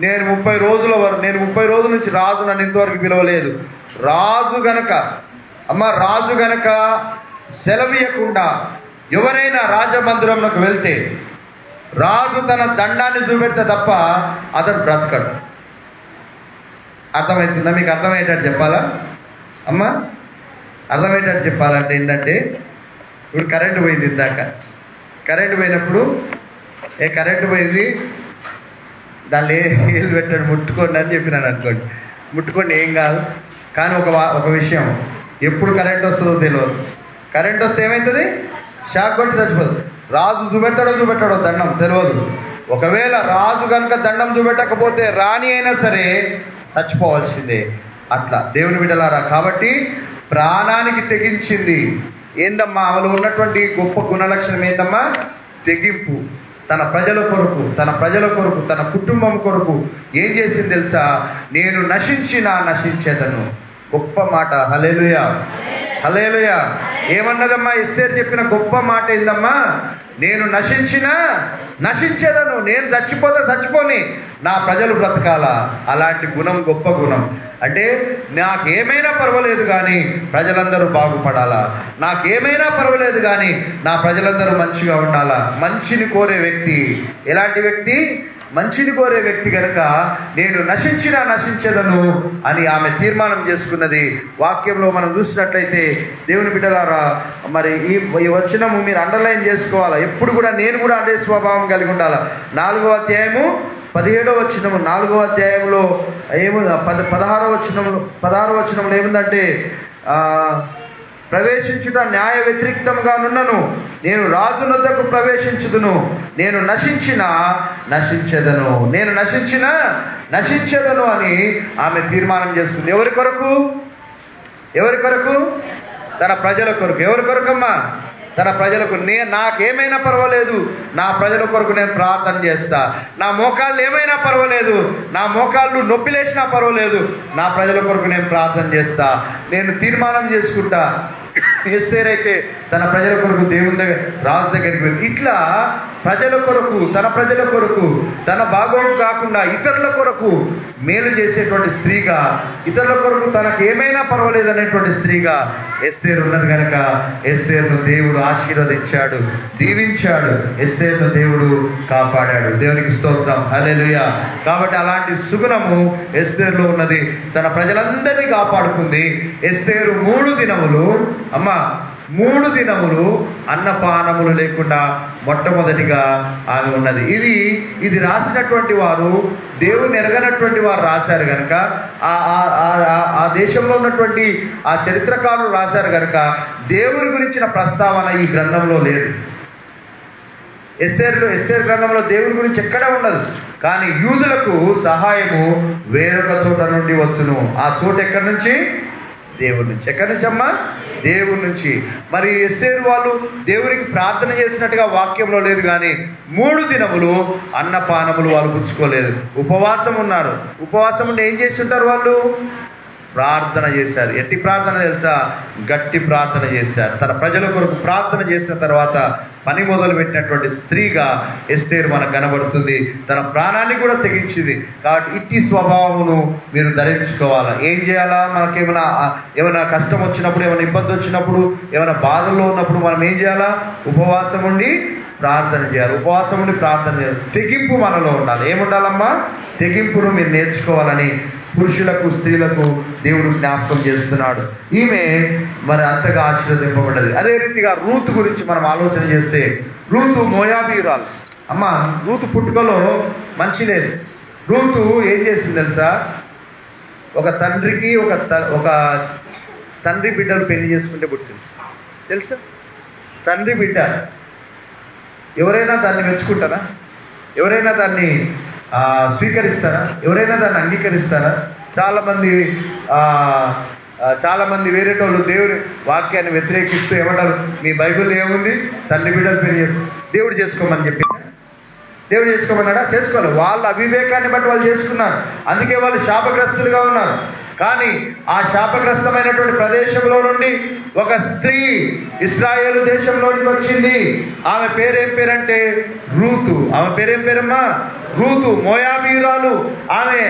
నేను 30 రోజుల నుంచి రాజు నన్ను ఇంతవరకు పిలవలేదు. రాజు గనక సెలవీయకుండా ఎవరైనా రాజమందిరంలోకి వెళ్తే రాజు తన దండాన్ని చూపెడితే తప్ప అతను బ్రతకడు. అర్థమవుతుందా? మీకు అర్థమయ్యేటట్టు చెప్పాలా అమ్మా? అర్థమయ్యేటట్టు చెప్పాలంటే ఏంటంటే, ఇప్పుడు కరెంటు పోయింది. ఇందాక కరెంటు పోయినప్పుడు కరెంటు పోయింది, దాన్ని ఏళ్ళు పెట్టాడు, ముట్టుకోండి అని చెప్పినాను అనుకోండి. ముట్టుకోండి, ఏం కాదు. కానీ ఒక విషయం, ఎప్పుడు కరెంట్ వస్తుందో తెలియదు. కరెంట్ వస్తే ఏమవుతుంది? షాక్ కొట్టి చచ్చిపోతుంది. రాజు చూపెట్టాడో దండం తెలియదు. ఒకవేళ రాజు కనుక దండం చూపెట్టకపోతే రాణి అయినా సరే చచ్చిపోవాల్సిందే. అట్లా దేవుని బిడ్డలారా, కాబట్టి ప్రాణానికి తెగించింది. ఏందమ్మా ఆమెలో ఉన్నటువంటి గొప్ప గుణలక్షణం? ఏందమ్మా? తెగింపు. తన ప్రజల కొరకు, తన కుటుంబం కొరకు ఏం చేసింది తెలుసా? నేను నశించేదను. గొప్ప మాట. హల్లెలూయా, హల్లెలూయా. ఏమన్నదమ్మా ఎస్తేరు? చెప్పిన గొప్ప మాట ఏందమ్మా? నేను నశించేదను. నేను చచ్చిపోని, నా ప్రజలు బ్రతకాలా. అలాంటి గుణం గొప్ప గుణం. అంటే నాకేమైనా పర్వాలేదు కానీ ప్రజలందరూ బాగుపడాలా, నాకేమైనా పర్వాలేదు కానీ నా ప్రజలందరూ మంచిగా ఉండాలా. మంచిని కోరే వ్యక్తి ఎలాంటి వ్యక్తి? మంచిని కోరే వ్యక్తి కనుక నేను నశించినా నశించదను అని ఆమె తీర్మానం చేసుకున్నది. వాక్యంలో మనం చూసినట్లయితే దేవుని బిడ్డలారా, మరి ఈ వచనము మీరు అండర్లైన్ చేసుకోవాలా. ఎప్పుడు కూడా నేను కూడా అదే స్వభావం కలిగి ఉండాలా. 4వ అధ్యాయము 17వ వచనము, 4వ అధ్యాయంలో ఏము 16వ వచనంలో ఏముందంటే, ప్రవేశించుట న్యాయ వ్యతిరేక్తంగా నున్నను, నేను రాజునొద్దకు ప్రవేశించుదును, నేను నశించెదను, నేను నశించెదను అని ఆమె తీర్మానం చేస్తుంది. ఎవరి కొరకు? తన ప్రజల కొరకు. ఎవరి కొరకమ్మా? తన ప్రజలకు. నాకేమైనా పర్వాలేదు, నా ప్రజల కొరకు నేను ప్రార్థన చేస్తా. నా మోకాళ్ళు ఏమైనా పర్వాలేదు, నా మోకాళ్ళు నొప్పిలేసినా పర్వాలేదు, నా ప్రజల కొరకు నేను ప్రార్థన చేస్తా. నేను తీర్మానం చేసుకుంటా. ఎస్తేర్ అయితే తన ప్రజల కొరకు దేవుని దగ్గర, రాజు దగ్గరికి వెళ్ళి ఇట్లా ప్రజల కొరకు, తన ప్రజల కొరకు, తన బాగోగు కాకుండా ఇతరుల కొరకు మేలు చేసేటువంటి స్త్రీగా, ఇతరుల కొరకు తనకు ఏమైనా పర్వాలేదు అనేటువంటి స్త్రీగా ఎస్తేర్ ఉన్నది కనుక ఎస్తేర్ను దేవుడు ఆశీర్వదించాడు, దీవించాడు. ఎస్తేర్ను దేవుడు కాపాడాడు. దేవునికి స్తోత్రం, హల్లెలూయా. కాబట్టి అలాంటి సుగుణము ఎస్తేర్లో ఉన్నది. తన ప్రజలందరినీ కాపాడుకుంది. ఎస్తేరు 3 దినములు అన్నపానములు లేకుండా మొట్టమొదటిగా ఆమె ఉన్నది. ఇది రాసినటువంటి వారు దేవుని ఎరగనటువంటి వారు రాశారు కనుక, ఆ దేశంలో ఉన్నటువంటి ఆ చరిత్రకారులు రాశారు కనుక దేవుని గురించిన ప్రస్తావన ఈ గ్రంథంలో లేదు. ఎస్తేర్ గ్రంథంలో దేవుని గురించి ఎక్కడ ఉండదు. కానీ యూదులకు సహాయము వేరొక చోట నుండి వచ్చును. ఆ చోట ఎక్కడి నుంచి? దేవుడి నుంచి. ఎక్కడి నుంచి అమ్మా? దేవుడి నుంచి. మరి ఎస్తేరు వాళ్ళు దేవునికి ప్రార్థన చేసినట్టుగా వాక్యంలో లేదు. కానీ 3 దినములు అన్నపానములు వాళ్ళు పుచ్చుకోలేదు. ఉపవాసం ఉన్నారు. ఉపవాసం ఉండి ఏం చేస్తుంటారు? వాళ్ళు ప్రార్థన చేశారు. ఎట్టి ప్రార్థన తెలుసా? గట్టి ప్రార్థన చేశారు. తన ప్రజల కొరకు ప్రార్థన చేసిన తర్వాత పని మొదలు పెట్టినటువంటి స్త్రీగా ఎస్తేరు మనకు కనబడుతుంది. తన ప్రాణాన్ని కూడా తెగించింది. కాబట్టి ఇట్టి స్వభావమును మీరు ధరించుకోవాలా. ఏం చేయాలా? ఏమైనా కష్టం వచ్చినప్పుడు, ఏమైనా ఇబ్బంది వచ్చినప్పుడు, ఏమైనా బాధల్లో ఉన్నప్పుడు మనం ఏం చేయాలా? ఉపవాసం ఉండి ప్రార్థన చేయాలి. ఉపవాసం ఉండి ప్రార్థన చేయాలి. తెగింపు మనలో ఉండాలి. ఏముండాలమ్మా? తెగింపును మీరు నేర్చుకోవాలని పురుషులకు, స్త్రీలకు దేవుడు జ్ఞాపకం చేస్తున్నాడు. ఈమె మరి అంతగా ఆశీర్వదింపబడ్డది. అదే రీతిగా రూతు గురించి మనం ఆలోచన చేస్తే, రూతు మోయాబీయురాలు. రూతు పుట్టుకలో మంచి లేదు. రూతు ఏం చేసింది తెలుసా? ఒక తండ్రికి ఒక తండ్రి బిడ్డలు పెళ్లి చేసుకుంటే పుట్టింది. తెలుసా? తండ్రి బిడ్డ ఎవరైనా దాన్ని మెచ్చుకుంటారా? ఎవరైనా దాన్ని స్వీకరిస్తారా? ఎవరైనా దాన్ని అంగీకరిస్తారా? చాలామంది వేరేటోళ్ళు దేవుని వాక్యాన్ని వ్యతిరేకిస్తూ ఏమంటారు? మీ బైబిల్లో ఏముంది? తండ్రి బిడ్డలు పెళ్లి దేవుడు చేసుకోమని చెప్పి, దేవుడు చేసుకోమన్నాడా? చేసుకోవాలి. వాళ్ళ అవివేకాన్ని బట్టి వాళ్ళు చేసుకున్నారు. అందుకే వాళ్ళు శాపగ్రస్తులుగా ఉన్నారు. కానీ ఆ శాపగ్రస్తమైనటువంటి ప్రదేశంలో నుండి ఒక స్త్రీ ఇశ్రాయేలు దేశంలోకి వచ్చింది. ఆమె పేరేం పేరంటే రూతు. ఆమె పేరేం పేరమ్మా? రూతు. మోయాబీయురాలు. ఆమె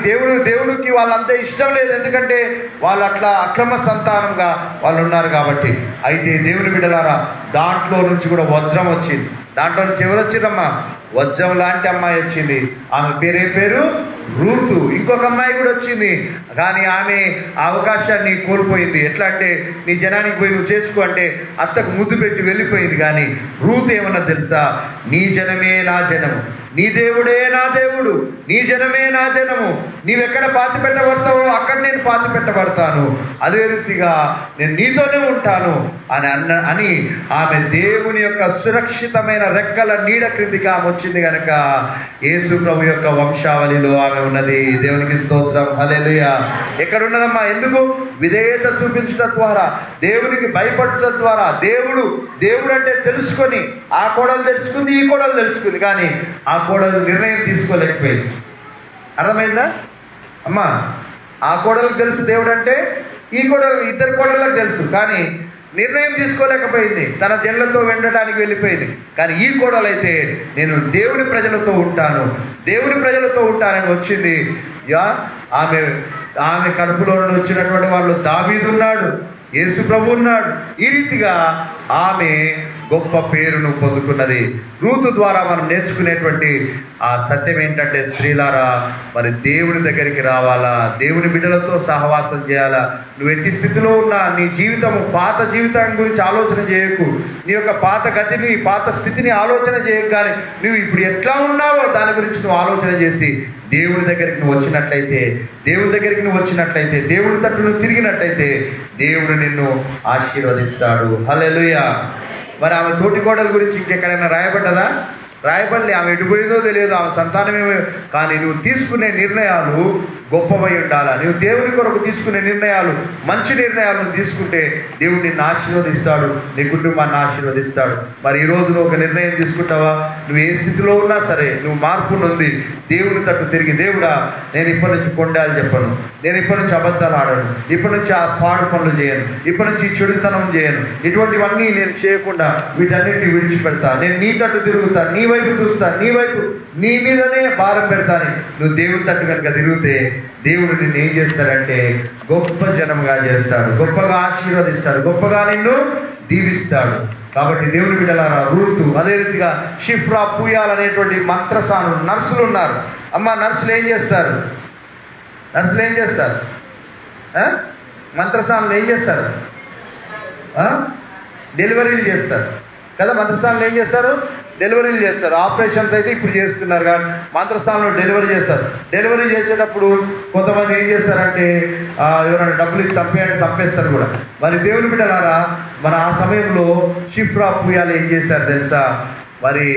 దేవుడికి వాళ్ళంతా ఇష్టం లేదు. ఎందుకంటే వాళ్ళు అట్లా అక్రమ సంతానంగా వాళ్ళు ఉన్నారు కాబట్టి. అయితే దేవుని బిడ్డలారా, దాంట్లో నుంచి కూడా వజ్రం వచ్చింది. దాంట్లో నుంచి ఎవరు వచ్చిందమ్మా? వజ్రం లాంటి అమ్మాయి వచ్చింది. ఆమె పేరేం పేరు? రూతు. ఇంకొక అమ్మాయి కూడా వచ్చింది. కానీ ఆమె ఆ అవకాశాన్ని కోల్పోయింది. ఎట్లా అంటే, నీ జనానికి పోయి నువ్వు చేసుకో అంటే అత్తకు ముద్దు పెట్టి వెళ్ళిపోయింది. కానీ రూతు ఏమన్నా తెలుసా? నీ జనమే నా జనము, నీ దేవుడే నా దేవుడు, నీ జనమే నా జనము, నీవెక్కడ పాతి పెట్టబడతావో అక్కడ నేను పాతి పెట్టబడతాను, అదే రీతిగా నేను నీతోనే ఉంటాను అని ఆమె దేవుని యొక్క సురక్షితమైన రెక్కల నీడ క్రిందికి ఆమె వచ్చింది కనుక యేసు ప్రభు యొక్క వంశావళిలో ఆమె ఉన్నది. దేవునికి స్తోత్రం, హల్లెలూయా. ఎక్కడ ఉన్నదమ్మా? ఎందుకు? విధేయత చూపించడం ద్వారా, దేవునికి భయపడటం ద్వారా, దేవుడు అంటే తెలుసుకొని, ఆ కోడలు తెలుసుకుంది, ఈ కోడలు తెలుసుకుంది. కానీ ఆ కోడలు నిర్ణయం తీసుకోలేకపోయింది. అర్థమైందా అమ్మా? ఆ కోడలకు తెలుసు దేవుడు అంటే, ఈ కోడలు, ఇద్దరు కోడళ్ళకు తెలుసు. కానీ నిర్ణయం తీసుకోలేకపోయింది. తన జన్లతో వెండడానికి వెళ్ళిపోయింది. కానీ ఈ కోడలైతే నేను దేవుని ప్రజలతో ఉంటానని వచ్చింది. ఆమె ఆమె కడుపులో నుండి వచ్చినటువంటి వాళ్ళు దావీదు ఉన్నాడు, యేసు ప్రభు ఉన్నాడు. ఈ రీతిగా ఆమె గొప్ప పేరును పొందుకున్నది. రూతు ద్వారా మనం నేర్చుకునేటువంటి ఆ సత్యం ఏంటంటే, స్త్రీలారా మరి దేవుని దగ్గరికి రావాలా, దేవుని బిడ్డలతో సహవాసం చేయాలా. నువ్వు ఎట్టి స్థితిలో ఉన్నా నీ జీవితము, పాత జీవితం గురించి ఆలోచన చేయకు, నీ యొక్క పాత గతిని, పాత స్థితిని ఆలోచన చేయకు. కానీ నువ్వు ఇప్పుడు ఎట్లా ఉన్నావో దాని గురించి నువ్వు ఆలోచన చేసి దేవుని దగ్గరికి నువ్వు వచ్చినట్లయితే, దేవుని దగ్గరికి నువ్వు వచ్చినట్లయితే, దేవుని తట్టు నువ్వు తిరిగినట్లయితే దేవుడు నిన్ను ఆశీర్వదిస్తాడు. హల్లెలూయా. మరి ఆమె తోటికోడల గురించి ఇంకెక్కడైనా రాయబడ్డదా? రాయబడలే. ఆమె ఎటుపోయిందో తెలియదు, ఆమె సంతానమేమో. కానీ నువ్వు తీసుకునే నిర్ణయాలు గొప్పవై ఉండాలా. నువ్వు దేవుని కొరకు తీసుకునే నిర్ణయాలు, మంచి నిర్ణయాలు తీసుకుంటే దేవుడు నిన్ను ఆశీర్వదిస్తాడు, నీ కుటుంబాన్ని ఆశీర్వదిస్తాడు. మరి ఈరోజు నువ్వు ఒక నిర్ణయం తీసుకుంటావా? నువ్వు ఏ స్థితిలో ఉన్నా సరే నువ్వు మార్పు నొంది దేవుని తట్టు తిరిగి, దేవుడా నేను ఇప్పటి నుంచి కొండాలు చెప్పను, నేను ఇప్పటి నుంచి అబద్ధాలు ఆడను, ఇప్పటి నుంచి ఆ పాడు పనులు చేయను, ఇప్పటి నుంచి చెడుతనం చేయను, ఇటువంటివన్నీ నేను చేయకుండా వీటన్నిటిని విడిచిపెడతా, నేను నీ తట్టు తిరుగుతా, నీ వైపు చూస్తా, నీ మీదనే భారం పెడతాను. నువ్వు దేవుని తట్టు కనుక తిరిగితే దేవుడు నిన్ను ఏం చేస్తాడంటే గొప్ప జనంగా చేస్తాడు, గొప్పగా ఆశీర్వదిస్తాడు, గొప్పగా నిన్ను దీవిస్తాడు. కాబట్టి దేవుని బిడ్డలారా, రూతు, అదే రీతిగా షిఫ్రా, పూయాల్ అనేటువంటి మంత్రసాను నర్సులు ఉన్నారు. అమ్మ, నర్సులు ఏం చేస్తారు? నర్సులు ఏం చేస్తారు? మంత్రసానులు ఏం చేస్తారు? డెలివరీలు చేస్తారు కదా. మంత్రస్థానంలో ఏం చేస్తారు? డెలివరీలు చేస్తారు. ఆపరేషన్స్ అయితే ఇప్పుడు చేస్తున్నారు, కానీ మంత్రస్థానంలో డెలివరీ చేస్తారు. డెలివరీ చేసేటప్పుడు కొంతమంది ఏం చేస్తారంటే ఎవరైనా డబ్బులు ఇచ్చి చంపేస్తారు కూడా. మరి దేవుని బిడ్డలారా, మన ఆ సమయంలో షిఫ్రా, పూయాలు ఏం చేశారు తెలుసా? మరి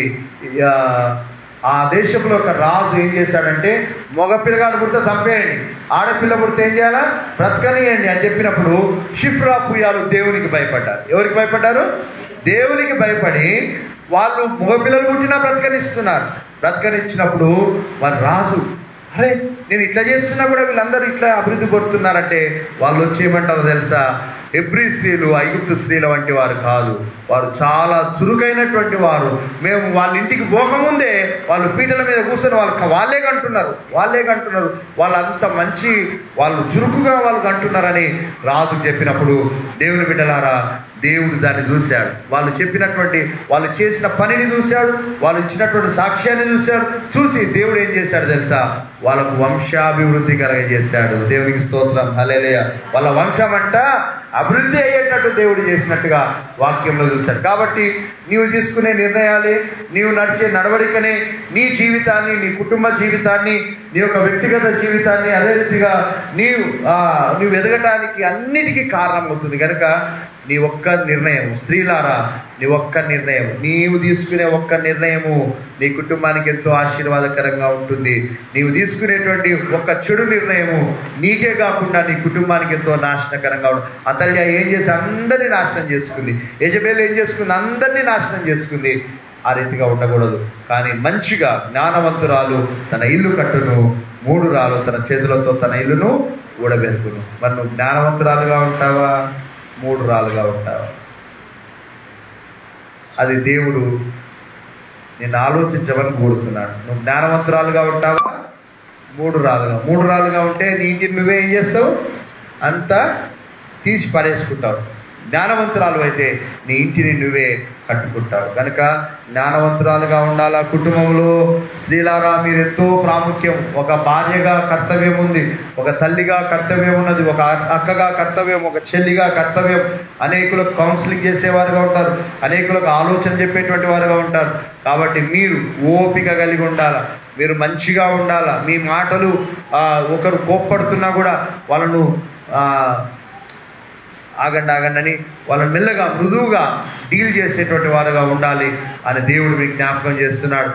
ఆ దేశంలో ఒక రాజు ఏం చేశాడంటే, మగ పిల్లగాడు పుడితే చంపేయండి, ఆడపిల్ల పుడితే ఏం చేయాలా? బ్రతకనియండి అని చెప్పినప్పుడు షిఫ్రా, పూయాలు దేవునికి భయపడ్డారు. ఎవరికి భయపడ్డారు? దేవునికి భయపడి వాళ్ళు మగపిల్లలు పుట్టినా బ్రతకనిస్తున్నారు. బ్రతకనిచ్చినప్పుడు వారు రాజు, అరే నేను ఇట్లా చేస్తున్నా కూడా వీళ్ళందరూ ఇట్లా అభివృద్ధి పడుతున్నారంటే వాళ్ళు వచ్చేయమంటారో తెలుసా? హెబ్రీ స్త్రీలు ఐగుప్తు స్త్రీల వంటి వారు కాదు, వారు చాలా చురుకైనటువంటి వారు. మేము వాళ్ళ ఇంటికి పోకముందే వాళ్ళు పీటల మీద కూర్చొని వాళ్ళే కంటున్నారు. వాళ్ళు అంత మంచి, వాళ్ళు చురుకుగా వాళ్ళు కంటున్నారని రాజుకు చెప్పినప్పుడు, దేవుని బిడ్డలారా, దేవుడు దాన్ని చూశాడు. వాళ్ళు చెప్పినటువంటి, వాళ్ళు చేసిన పనిని చూశాడు, వాళ్ళు ఇచ్చినటువంటి సాక్ష్యాన్ని చూశాడు. చూసి దేవుడు ఏం చేశాడు తెలుసా? వాళ్ళకు వంశాభివృద్ధి కలగజేశాడు. దేవునికి స్తోత్రం, హల్లెలూయా. వాళ్ళ వంశం అంట అభివృద్ధి అయ్యేటట్టు దేవుడు చేసినట్టుగా వాక్యంలో చూశాడు. కాబట్టి నీవు తీసుకునే నిర్ణయాలే, నీవు నడిచే నడవడికనే నీ జీవితాన్ని, నీ కుటుంబ జీవితాన్ని, నీ యొక్క వ్యక్తిగత జీవితాన్ని, అదే రీతిగా నీవు ఎదగటానికి అన్నిటికీ కారణం అవుతుంది. కనుక నీ ఒక్క నిర్ణయం, స్త్రీలారా, నీ ఒక్క నిర్ణయం, నీవు తీసుకునే ఒక్క నిర్ణయము నీ కుటుంబానికి ఎంతో ఆశీర్వాదకరంగా ఉంటుంది. నీవు తీసుకునేటువంటి ఒక్క చెడు నిర్ణయము నీకే కాకుండా నీ కుటుంబానికి ఎంతో నాశనకరంగా ఉంటుంది. అతల్య ఏం చేసి అందరినీ నాశనం చేసుకుంది. యెజబెల్ ఏం చేసుకుంది? అందరినీ నాశనం చేసుకుంది. ఆ రీతిగా ఉండకూడదు. కానీ మంచిగా జ్ఞానవంతురాలు తన ఇల్లు కట్టును, 3 రాళ్ళు తన చేతులతో తన ఇల్లును ఊడబెరుకును. మరి నువ్వు జ్ఞానవంతురాలుగా ఉంటావా, 3 రాళ్ళుగా ఉంటావా? అది దేవుడు నేను ఆలోచించమని కోరుతున్నాడు. నువ్వు జ్ఞానవంతురాలుగా ఉంటావా, 3 రాళ్ళుగా ఉంటే నీ ఇంటిని నువ్వే ఏం చేస్తావు? అంతా తీసి పడేసుకుంటావు. జ్ఞానవంతురాలు అయితే నీ ఇంటిని నువ్వే కట్టుకుంటావు. కనుక జ్ఞానవంతురాలుగా ఉండాలా. కుటుంబంలో స్త్రీలారా, మీరు ఎంతో ప్రాముఖ్యం. ఒక భార్యగా కర్తవ్యం ఉంది, ఒక తల్లిగా కర్తవ్యం ఉన్నది, ఒక అక్కగా కర్తవ్యం, ఒక చెల్లిగా కర్తవ్యం. అనేకులకు కౌన్సిలింగ్ చేసేవారుగా ఉంటారు, అనేకులకు ఆలోచన చెప్పేటువంటి వారుగా ఉంటారు. కాబట్టి మీరు ఓపిక కలిగి ఉండాలా, మీరు మంచిగా ఉండాలా. మీ మాటలు ఒకరు కోప్పడుతున్నా కూడా వాళ్ళను ఆగండి అని వాళ్ళని మెల్లగా, మృదువుగా డీల్ చేసేటువంటి వారుగా ఉండాలి అని దేవుడు మీకు జ్ఞాపకం చేస్తున్నాడు.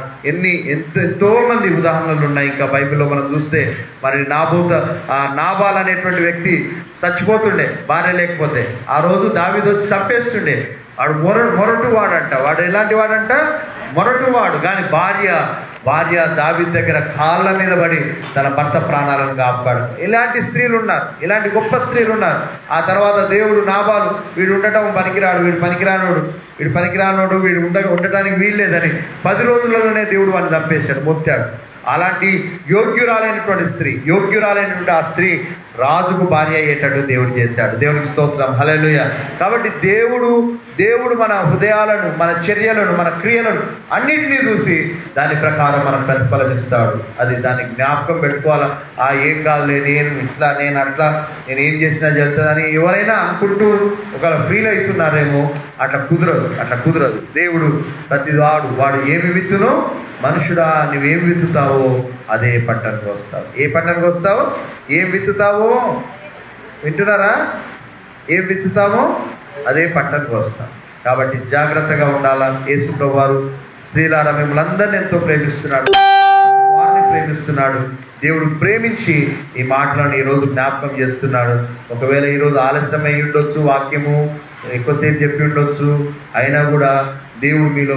ఎంతో మంది ఉదాహరణలు ఉన్నాయి. ఇంకా బైబిల్లో మనం చూస్తే, మరి నాబాల్ అనేటువంటి వ్యక్తి చచ్చిపోతుండే భార్య లేకపోతే. ఆ రోజు దావీదు వచ్చి చంపేస్తుండే. వాడు మొరటు వాడంట. వాడు ఎలాంటి వాడంట? మొరటు వాడు. కానీ భార్య దావీదు దగ్గర కాళ్ళ మీద పడి తన భర్త ప్రాణాలను కాపాడు. ఇలాంటి స్త్రీలు ఉన్నారు, ఇలాంటి గొప్ప స్త్రీలు ఉన్నారు. ఆ తర్వాత దేవుడు నాబాలు, వీడు ఉండటం పనికిరాడు, వీడు పనికిరానోడు, వీడు ఉండటానికి వీల్లేదని 10 రోజులలోనే దేవుడు వాడిని చంపేశాడు, మొత్తాడు. అలాంటి యోగ్యురాలైనటువంటి ఆ స్త్రీ రాజుకు భార్య అయ్యేటట్టు దేవుడు చేశాడు. దేవునికి స్తోత్రం, హల్లెలూయా. కాబట్టి దేవుడు మన హృదయాలను, మన చర్యలను, మన క్రియలను అన్నింటినీ చూసి దాని ప్రకారం మనం ప్రతిఫలం ఇస్తాడు. అది దాన్ని జ్ఞాపకం పెట్టుకోవాలా. ఏం కాదులే, నేను ఇట్లా, నేను అట్లా, నేను ఏం చేసినా చెప్తుందని ఎవరైనా అనుకుంటూ ఒకవేళ ఫీల్ అవుతున్నారేమో, అట్లా కుదరదు. దేవుడు వాడు ఏమి విత్తునో, మనుషుడా నువ్వేం విత్తుతావో అదే పంటకు వస్తావు. ఏ పంటకు వస్తావు? ఏం విత్తుతావో, వింటున్నారా? ఏం విత్తుతావో అదే పంటకు వస్తాం. కాబట్టి జాగ్రత్తగా ఉండాలా. యేసు ప్రభువారు స్త్రీలారా మిమ్మల్ని అందరినీ ఎంతో ప్రేమిస్తున్నాడు, వారిని ప్రేమిస్తున్నాడు. దేవుడు ప్రేమించి ఈ మాటలను ఈరోజు జ్ఞాపకం చేస్తున్నాడు. ఒకవేళ ఈరోజు ఆలస్యం అయి ఉండొచ్చు, వాక్యము ఎక్కువసేపు చెప్పి ఉండొచ్చు, అయినా కూడా దేవుడు మీలో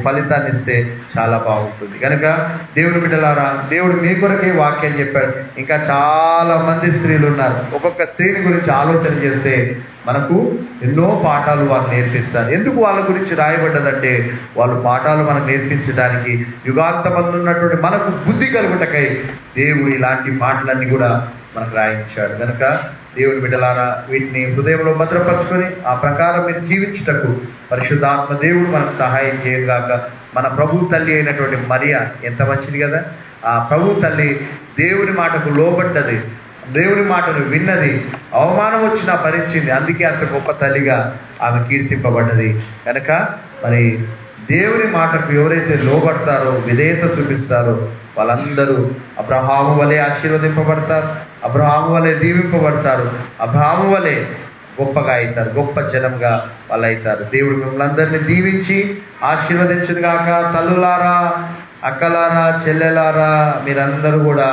ఫలితాన్ని ఇస్తే చాలా బాగుంటుంది. కనుక దేవుని బిడ్డలారా, దేవుడు మీ కొరకే వాక్యం చెప్పాడు. ఇంకా చాలా మంది స్త్రీలు ఉన్నారు. ఒక్కొక్క స్త్రీని గురించి ఆలోచన చేస్తే మనకు ఎన్నో పాఠాలు వాళ్ళు నేర్పిస్తారు. ఎందుకు వాళ్ళ గురించి రాయబడ్డదంటే, వాళ్ళు పాఠాలు మనకు నేర్పించడానికి, యుగాంతమందు ఉన్నటువంటి మనకు బుద్ధి కలుగుటకై దేవుడు ఇలాంటి మాటలన్నీ కూడా మనకు రాయించాడు. కనుక దేవుని బిడ్డలారా, వీటిని హృదయంలో భద్రపరుచుకొని ఆ ప్రకారం మీరు జీవించుటకు పరిశుద్ధాత్మ దేవుడు మనకు సహాయం చేయగాక. మన ప్రభు తల్లి అయినటువంటి మరియా ఎంత మంచిది కదా. ఆ ప్రభు తల్లి దేవుని మాటకు లోబడ్డది, దేవుని మాటను విన్నది, అవమానం వచ్చినా భరించింది. అందుకే అంత గొప్ప తల్లిగా ఆమె కీర్తింపబడ్డది. కనుక మరి దేవుని మాటకు ఎవరైతే లోబడతారో, విధేయత చూపిస్తారో, వాళ్ళందరూ అబ్రహాము వలె ఆశీర్వదింపబడతారు, అబ్రహాము వలె దీవింపబడతారు, అబ్రహాము వలె గొప్పగా అవుతారు, గొప్ప జనంగా వాళ్ళు అవుతారు. దేవుడు మిమ్మల్ని అందరినీ దీవించి ఆశీర్వదించుగాక. తల్లులారా, అక్కలారా, చెల్లెలారా, మీరందరూ కూడా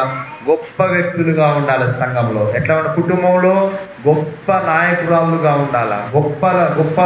గొప్ప వ్యక్తులుగా ఉండాలి. సంఘంలో ఎట్లా ఉన్న కుటుంబంలో గొప్ప నాయకురాలుగా ఉండాలా, గొప్ప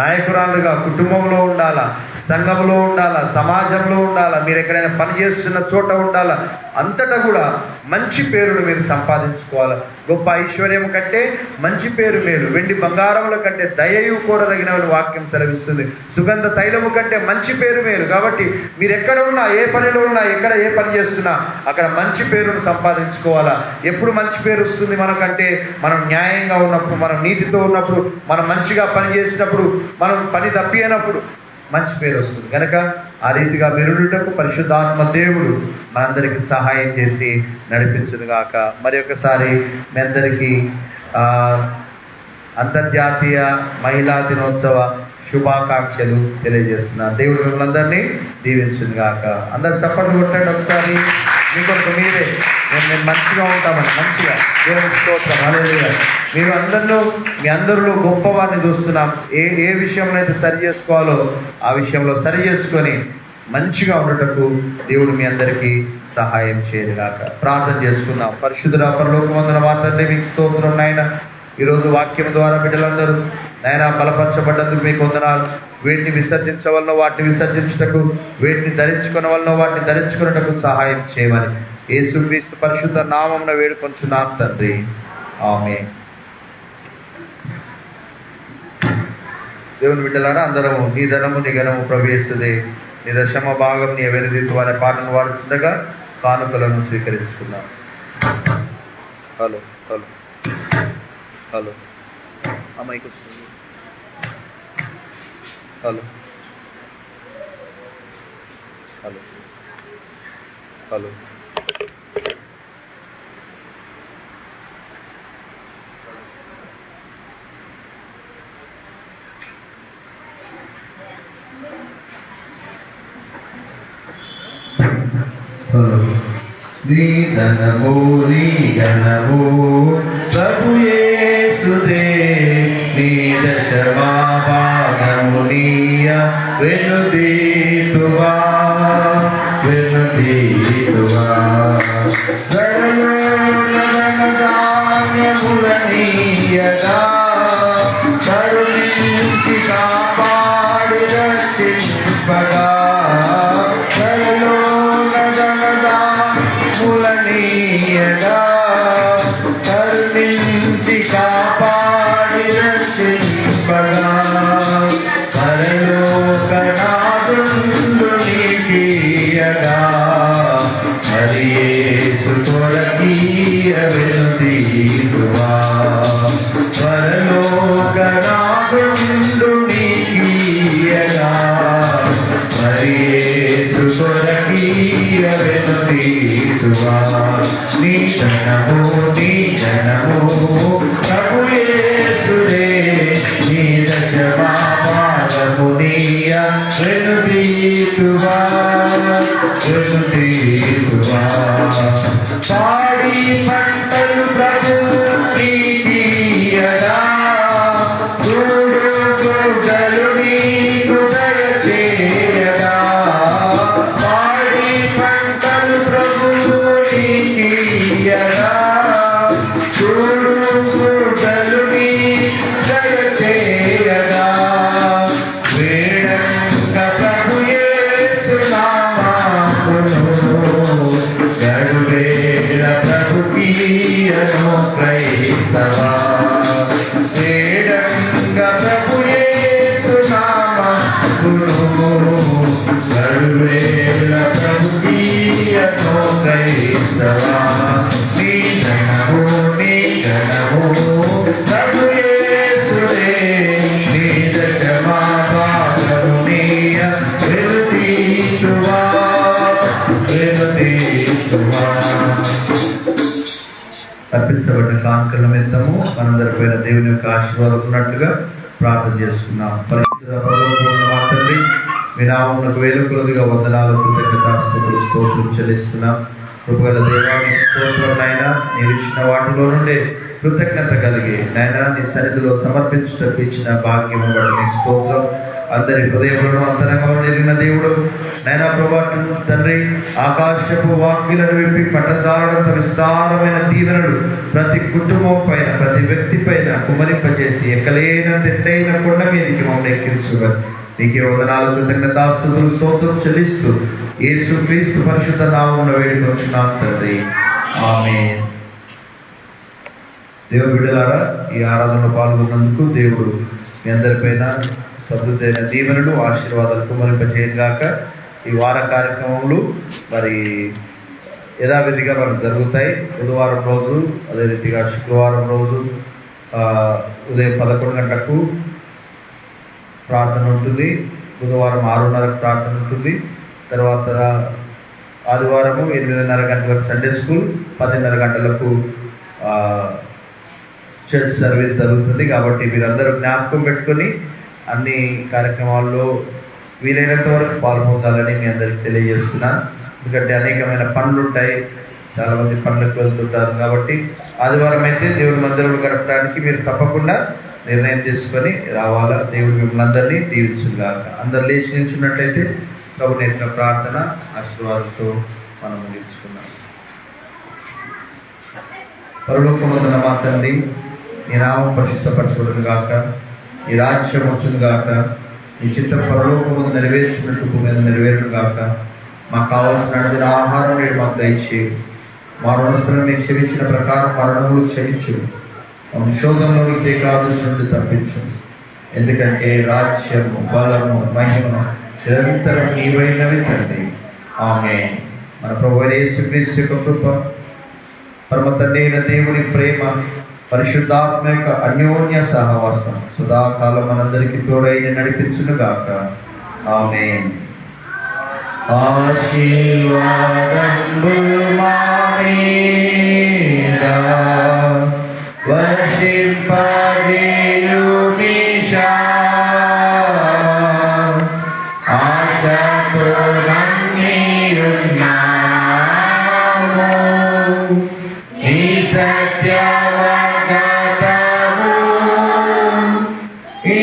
నాయకురాలుగా కుటుంబంలో ఉండాలా, సంఘంలో ఉండాలా, సమాజంలో ఉండాలా, మీరు ఎక్కడైనా పని చేస్తున్న చోట ఉండాలా. అంతటా కూడా మంచి పేరును మీరు సంపాదించుకోవాలి. గొప్ప ఐశ్వర్యం కంటే మంచి పేరు మేలు, వెండి బంగారముల కంటే దయయు కూడా తగినవని వాక్యం సెలవిస్తుంది. సుగంధ తైలము కంటే మంచి పేరు మేలు. కాబట్టి మీరు ఎక్కడ ఉన్నా, ఏ పనిలో ఉన్నా, ఎక్కడ ఏ పని చేస్తున్నా అక్కడ మంచి పేరును సంపాదించుకోవాలా. ఎప్పుడు మంచి పేరు వస్తుంది మనకంటే, మనం న్యాయంగా ఉన్నప్పుడు, మనం నీతితో ఉన్నప్పుడు, మనం మంచిగా పని చేసినప్పుడు, మనం పని తప్పినప్పుడు మంచి పేరు వస్తుంది. కనుక ఆ రీతిగా మెరుగుటకు పరిశుద్ధాత్మ దేవుడు మనందరికీ సహాయం చేసి నడిపించునుగాక. మరి ఒకసారి మీ అందరికీ అంతర్జాతీయ మహిళా దినోత్సవ శుభాకాంక్షలు తెలియజేస్తున్నారు. దేవుడు మిమ్మల్ని అందరినీ దీవించునుగాక. అందరు చప్పట్లు కొట్టండి ఒకసారి. మీకొక మీరే మేము మంచిగా ఉంటామని, మంచిగా. దేవుని స్తోత్రం, హల్లెలూయా. మీరు మీ అందరిలో గొప్పవారిని చూస్తున్నాం. ఏ విషయంలో అయితే సరి చేసుకోవాలో ఆ విషయంలో సరి చేసుకొని మంచిగా ఉండటకు దేవుడు మీ అందరికీ సహాయం చేయనుగాక. ప్రార్థన చేసుకుందాం. పరిశుద్ధుడా, పరలోకమందున మా తండ్రి, మీకు స్తోత్రం నాయన. ఈరోజు వాక్యం ద్వారా బిడ్డలందరూ నాయన బలపరచబడ్డందుకు మీకు వందనాలు. వేటిని విసర్జించవలనో వాటిని విసర్జించుటకు, వేటిని ధరించుకునవలనో వాటిని ధరించుకున్నటకు సహాయం చేయమని యేసుక్రీస్తు పరిశుద్ధ నామమున వేడుకొంచున్నాం తండ్రి, ఆమేన్. దేవుని బిడ్డలారా, అందరము నీ ధనము నీ ఘనము ప్రవేశిస్తుంది, నీ దశమ భాగం నీ వెనుదిత్తు అనే పాటను వాడుతుండగా కానుకలను స్వీకరించుకున్నాం. హలో హలో హలో అమ్మాయికి వస్తుంది. హలో హలో హలో నీ ధనము నీ ఘనము ప్రభు యేసుదే, నీ దశమా భాగము నీయ వెనుదీతువా ధాన్యములనీయగా కరుణించి కాపాడి రక్షింపగా, ములనీయగా కరుణించి కాపాడి రక్షింపగా, పరలోకనాథుండు నీకీయగా కొరకీయ వెనుదీయువా నీ జనము ప్రభు యేసుడే నీ దశమా పాదమునియ వెనుదీయువా పాడి పంటలు ప్రభు నీయదా గుడ్డలు నీకు దయచేయదా పాడి పంటలు ప్రభు నీయదా గుడ్డలు నీ దయచేయదా వేడంగ ప్రభు యేసు నామమును గడువేల ప్రభు కీయను క్రైస్తవా వేడంగ ప్రభు యేసు నామమును గడువేల ప్రభు కీయను క్రైస్తవా నీ జనము ప్రభు యేసుడే నీ జగమా పాదమునియ వెనుదీయువా అర్పించబడిన కానుకల నిమిత్తము మనందరి పైన దేవుని యొక్క ఆశీర్వాదం ఉన్నట్లుగా ప్రార్థన చేసుకున్నాం. మా తండ్రి మీ నామమునకు వేల కొలదిగా వందనాలు కృతజ్ఞతాస్తుతులు స్తోత్రం చెల్లిస్తున్నాం. కృపగల దేవానికి స్తోత్రం నాయన, మీరు ఇచ్చిన వాటిలో నుండే కృతజ్ఞత కలిగి నాయన నీ సన్నిధిలో సమర్పించడానికి ఇచ్చిన భాగ్యం బట్టి నీకు స్తోత్రం. అందరి హృదయంలో అంతరంగంలో ఎరిగిన దేవుడు నైనా ప్రభా తండ్రి ఆకాశపు వాక్యులను విప్పి పట్టజాలడంత విస్తారమైన దీవెనలు ప్రతి కుటుంబం పైన ప్రతి వ్యక్తి పైన కుమరింపజేసి ఎక్కలేనంత ఎత్తైన కొండ మీదకి మమ్మల్ని ఎక్కించుగా నీకే వందనాలు కృతజ్ఞతాస్తుతులు స్తోత్రం చెల్లిస్తూ యేసు క్రీస్తు పరిశుద్ధ నామమున వేడుకొచ్చున్నాం తండ్రి, ఆమేన్. దేవుడు బిడ్డలారా, ఈ ఆరాధనలో పాల్గొన్నందుకు దేవుడు మీ అందరిపైన సమృద్ధైన దీవెనలు ఆశీర్వాదాలు కుమరింపచేయగాక. ఈ వార కార్యక్రమములు మరి యథావిధిగా మనకు జరుగుతాయి. బుధవారం రోజు అదే రీతిగా శుక్రవారం రోజు ఉదయం 11 గంటలకు ప్రార్థన ఉంటుంది. బుధవారం 6:30కు ప్రార్థన ఉంటుంది. తర్వాత ఆదివారము 8:30 గంటలకు సండే స్కూల్, 10:30 గంటలకు చర్చ్ సర్వీస్ జరుగుతుంది. కాబట్టి మీరందరూ జ్ఞాపకం పెట్టుకొని అన్ని కార్యక్రమాల్లో వీలైనంత వరకు పాల్పొందాలని మీ అందరికి తెలియజేస్తున్నాను. ఎందుకంటే అనేకమైన పనులు ఉంటాయి, చాలామంది పనులకు వెళ్తుంటారు. కాబట్టి ఆదివారం అయితే దేవుడి మందిరంలో గడపడానికి మీరు తప్పకుండా నిర్ణయం చేసుకొని రావాలా. దేవుడు మిమ్మల్ని అందరినీ దీవించుగాక. అందరు లేచి నిల్చున్నట్లయితే ప్రభు నేర్చిన ప్రార్థన ఆశీర్వాదంతో మనం ముగించుకున్నాం. పరలోకమందున మా తండ్రి, నీ నామం పరిశుద్ధపరచబడును గాక, నీ రాజ్యం వచ్చును గాక, నీ చిత్తం పరలోకమందు నెరవేర్చినట్టు భూమి మీద నెరవేరును గాక. మాకు కావాల్సిన ఆహారం నేడు మాకు దయచేయి. మా రుణస్థులను మీకు క్షమించిన ప్రకారం మరణములు క్షమించు. శోధంలోనికి ఏకాదశి నుండి తప్పించు. ఎందుకంటే రాజ్యము, బలము, మహిమ నిరంతరం నీవైనవి తండ్రి, ఆమేన్. మన ప్రభువైన యేసుక్రీస్తు యొక్క కృప, పరమ తండ్రి అయిన దేవుని ప్రేమ, పరిశుద్ధాత్మ యొక్క అన్యోన్య సహవాసం సదాకాలం మనందరికీ తోడైన నడిపించునుగాక, ఆమేన్. ఆశీర్వాదము మా మీద వర్షింపజేయుమీశా, ఆశతో నమ్మియున్నాము ఈ సత్యవాగ్దానము, ఈ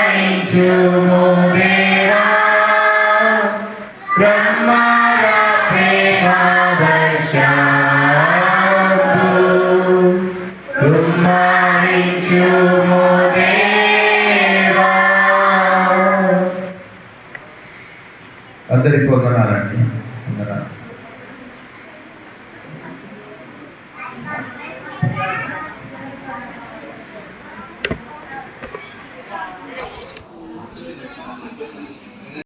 కుమ్మాయించుము దేవా, బ్రహ్మర ప్రేమ వర్షాలు, కుమ్మాయించుము దేవా. అందరికీ వందనాలండి. వందనాలు.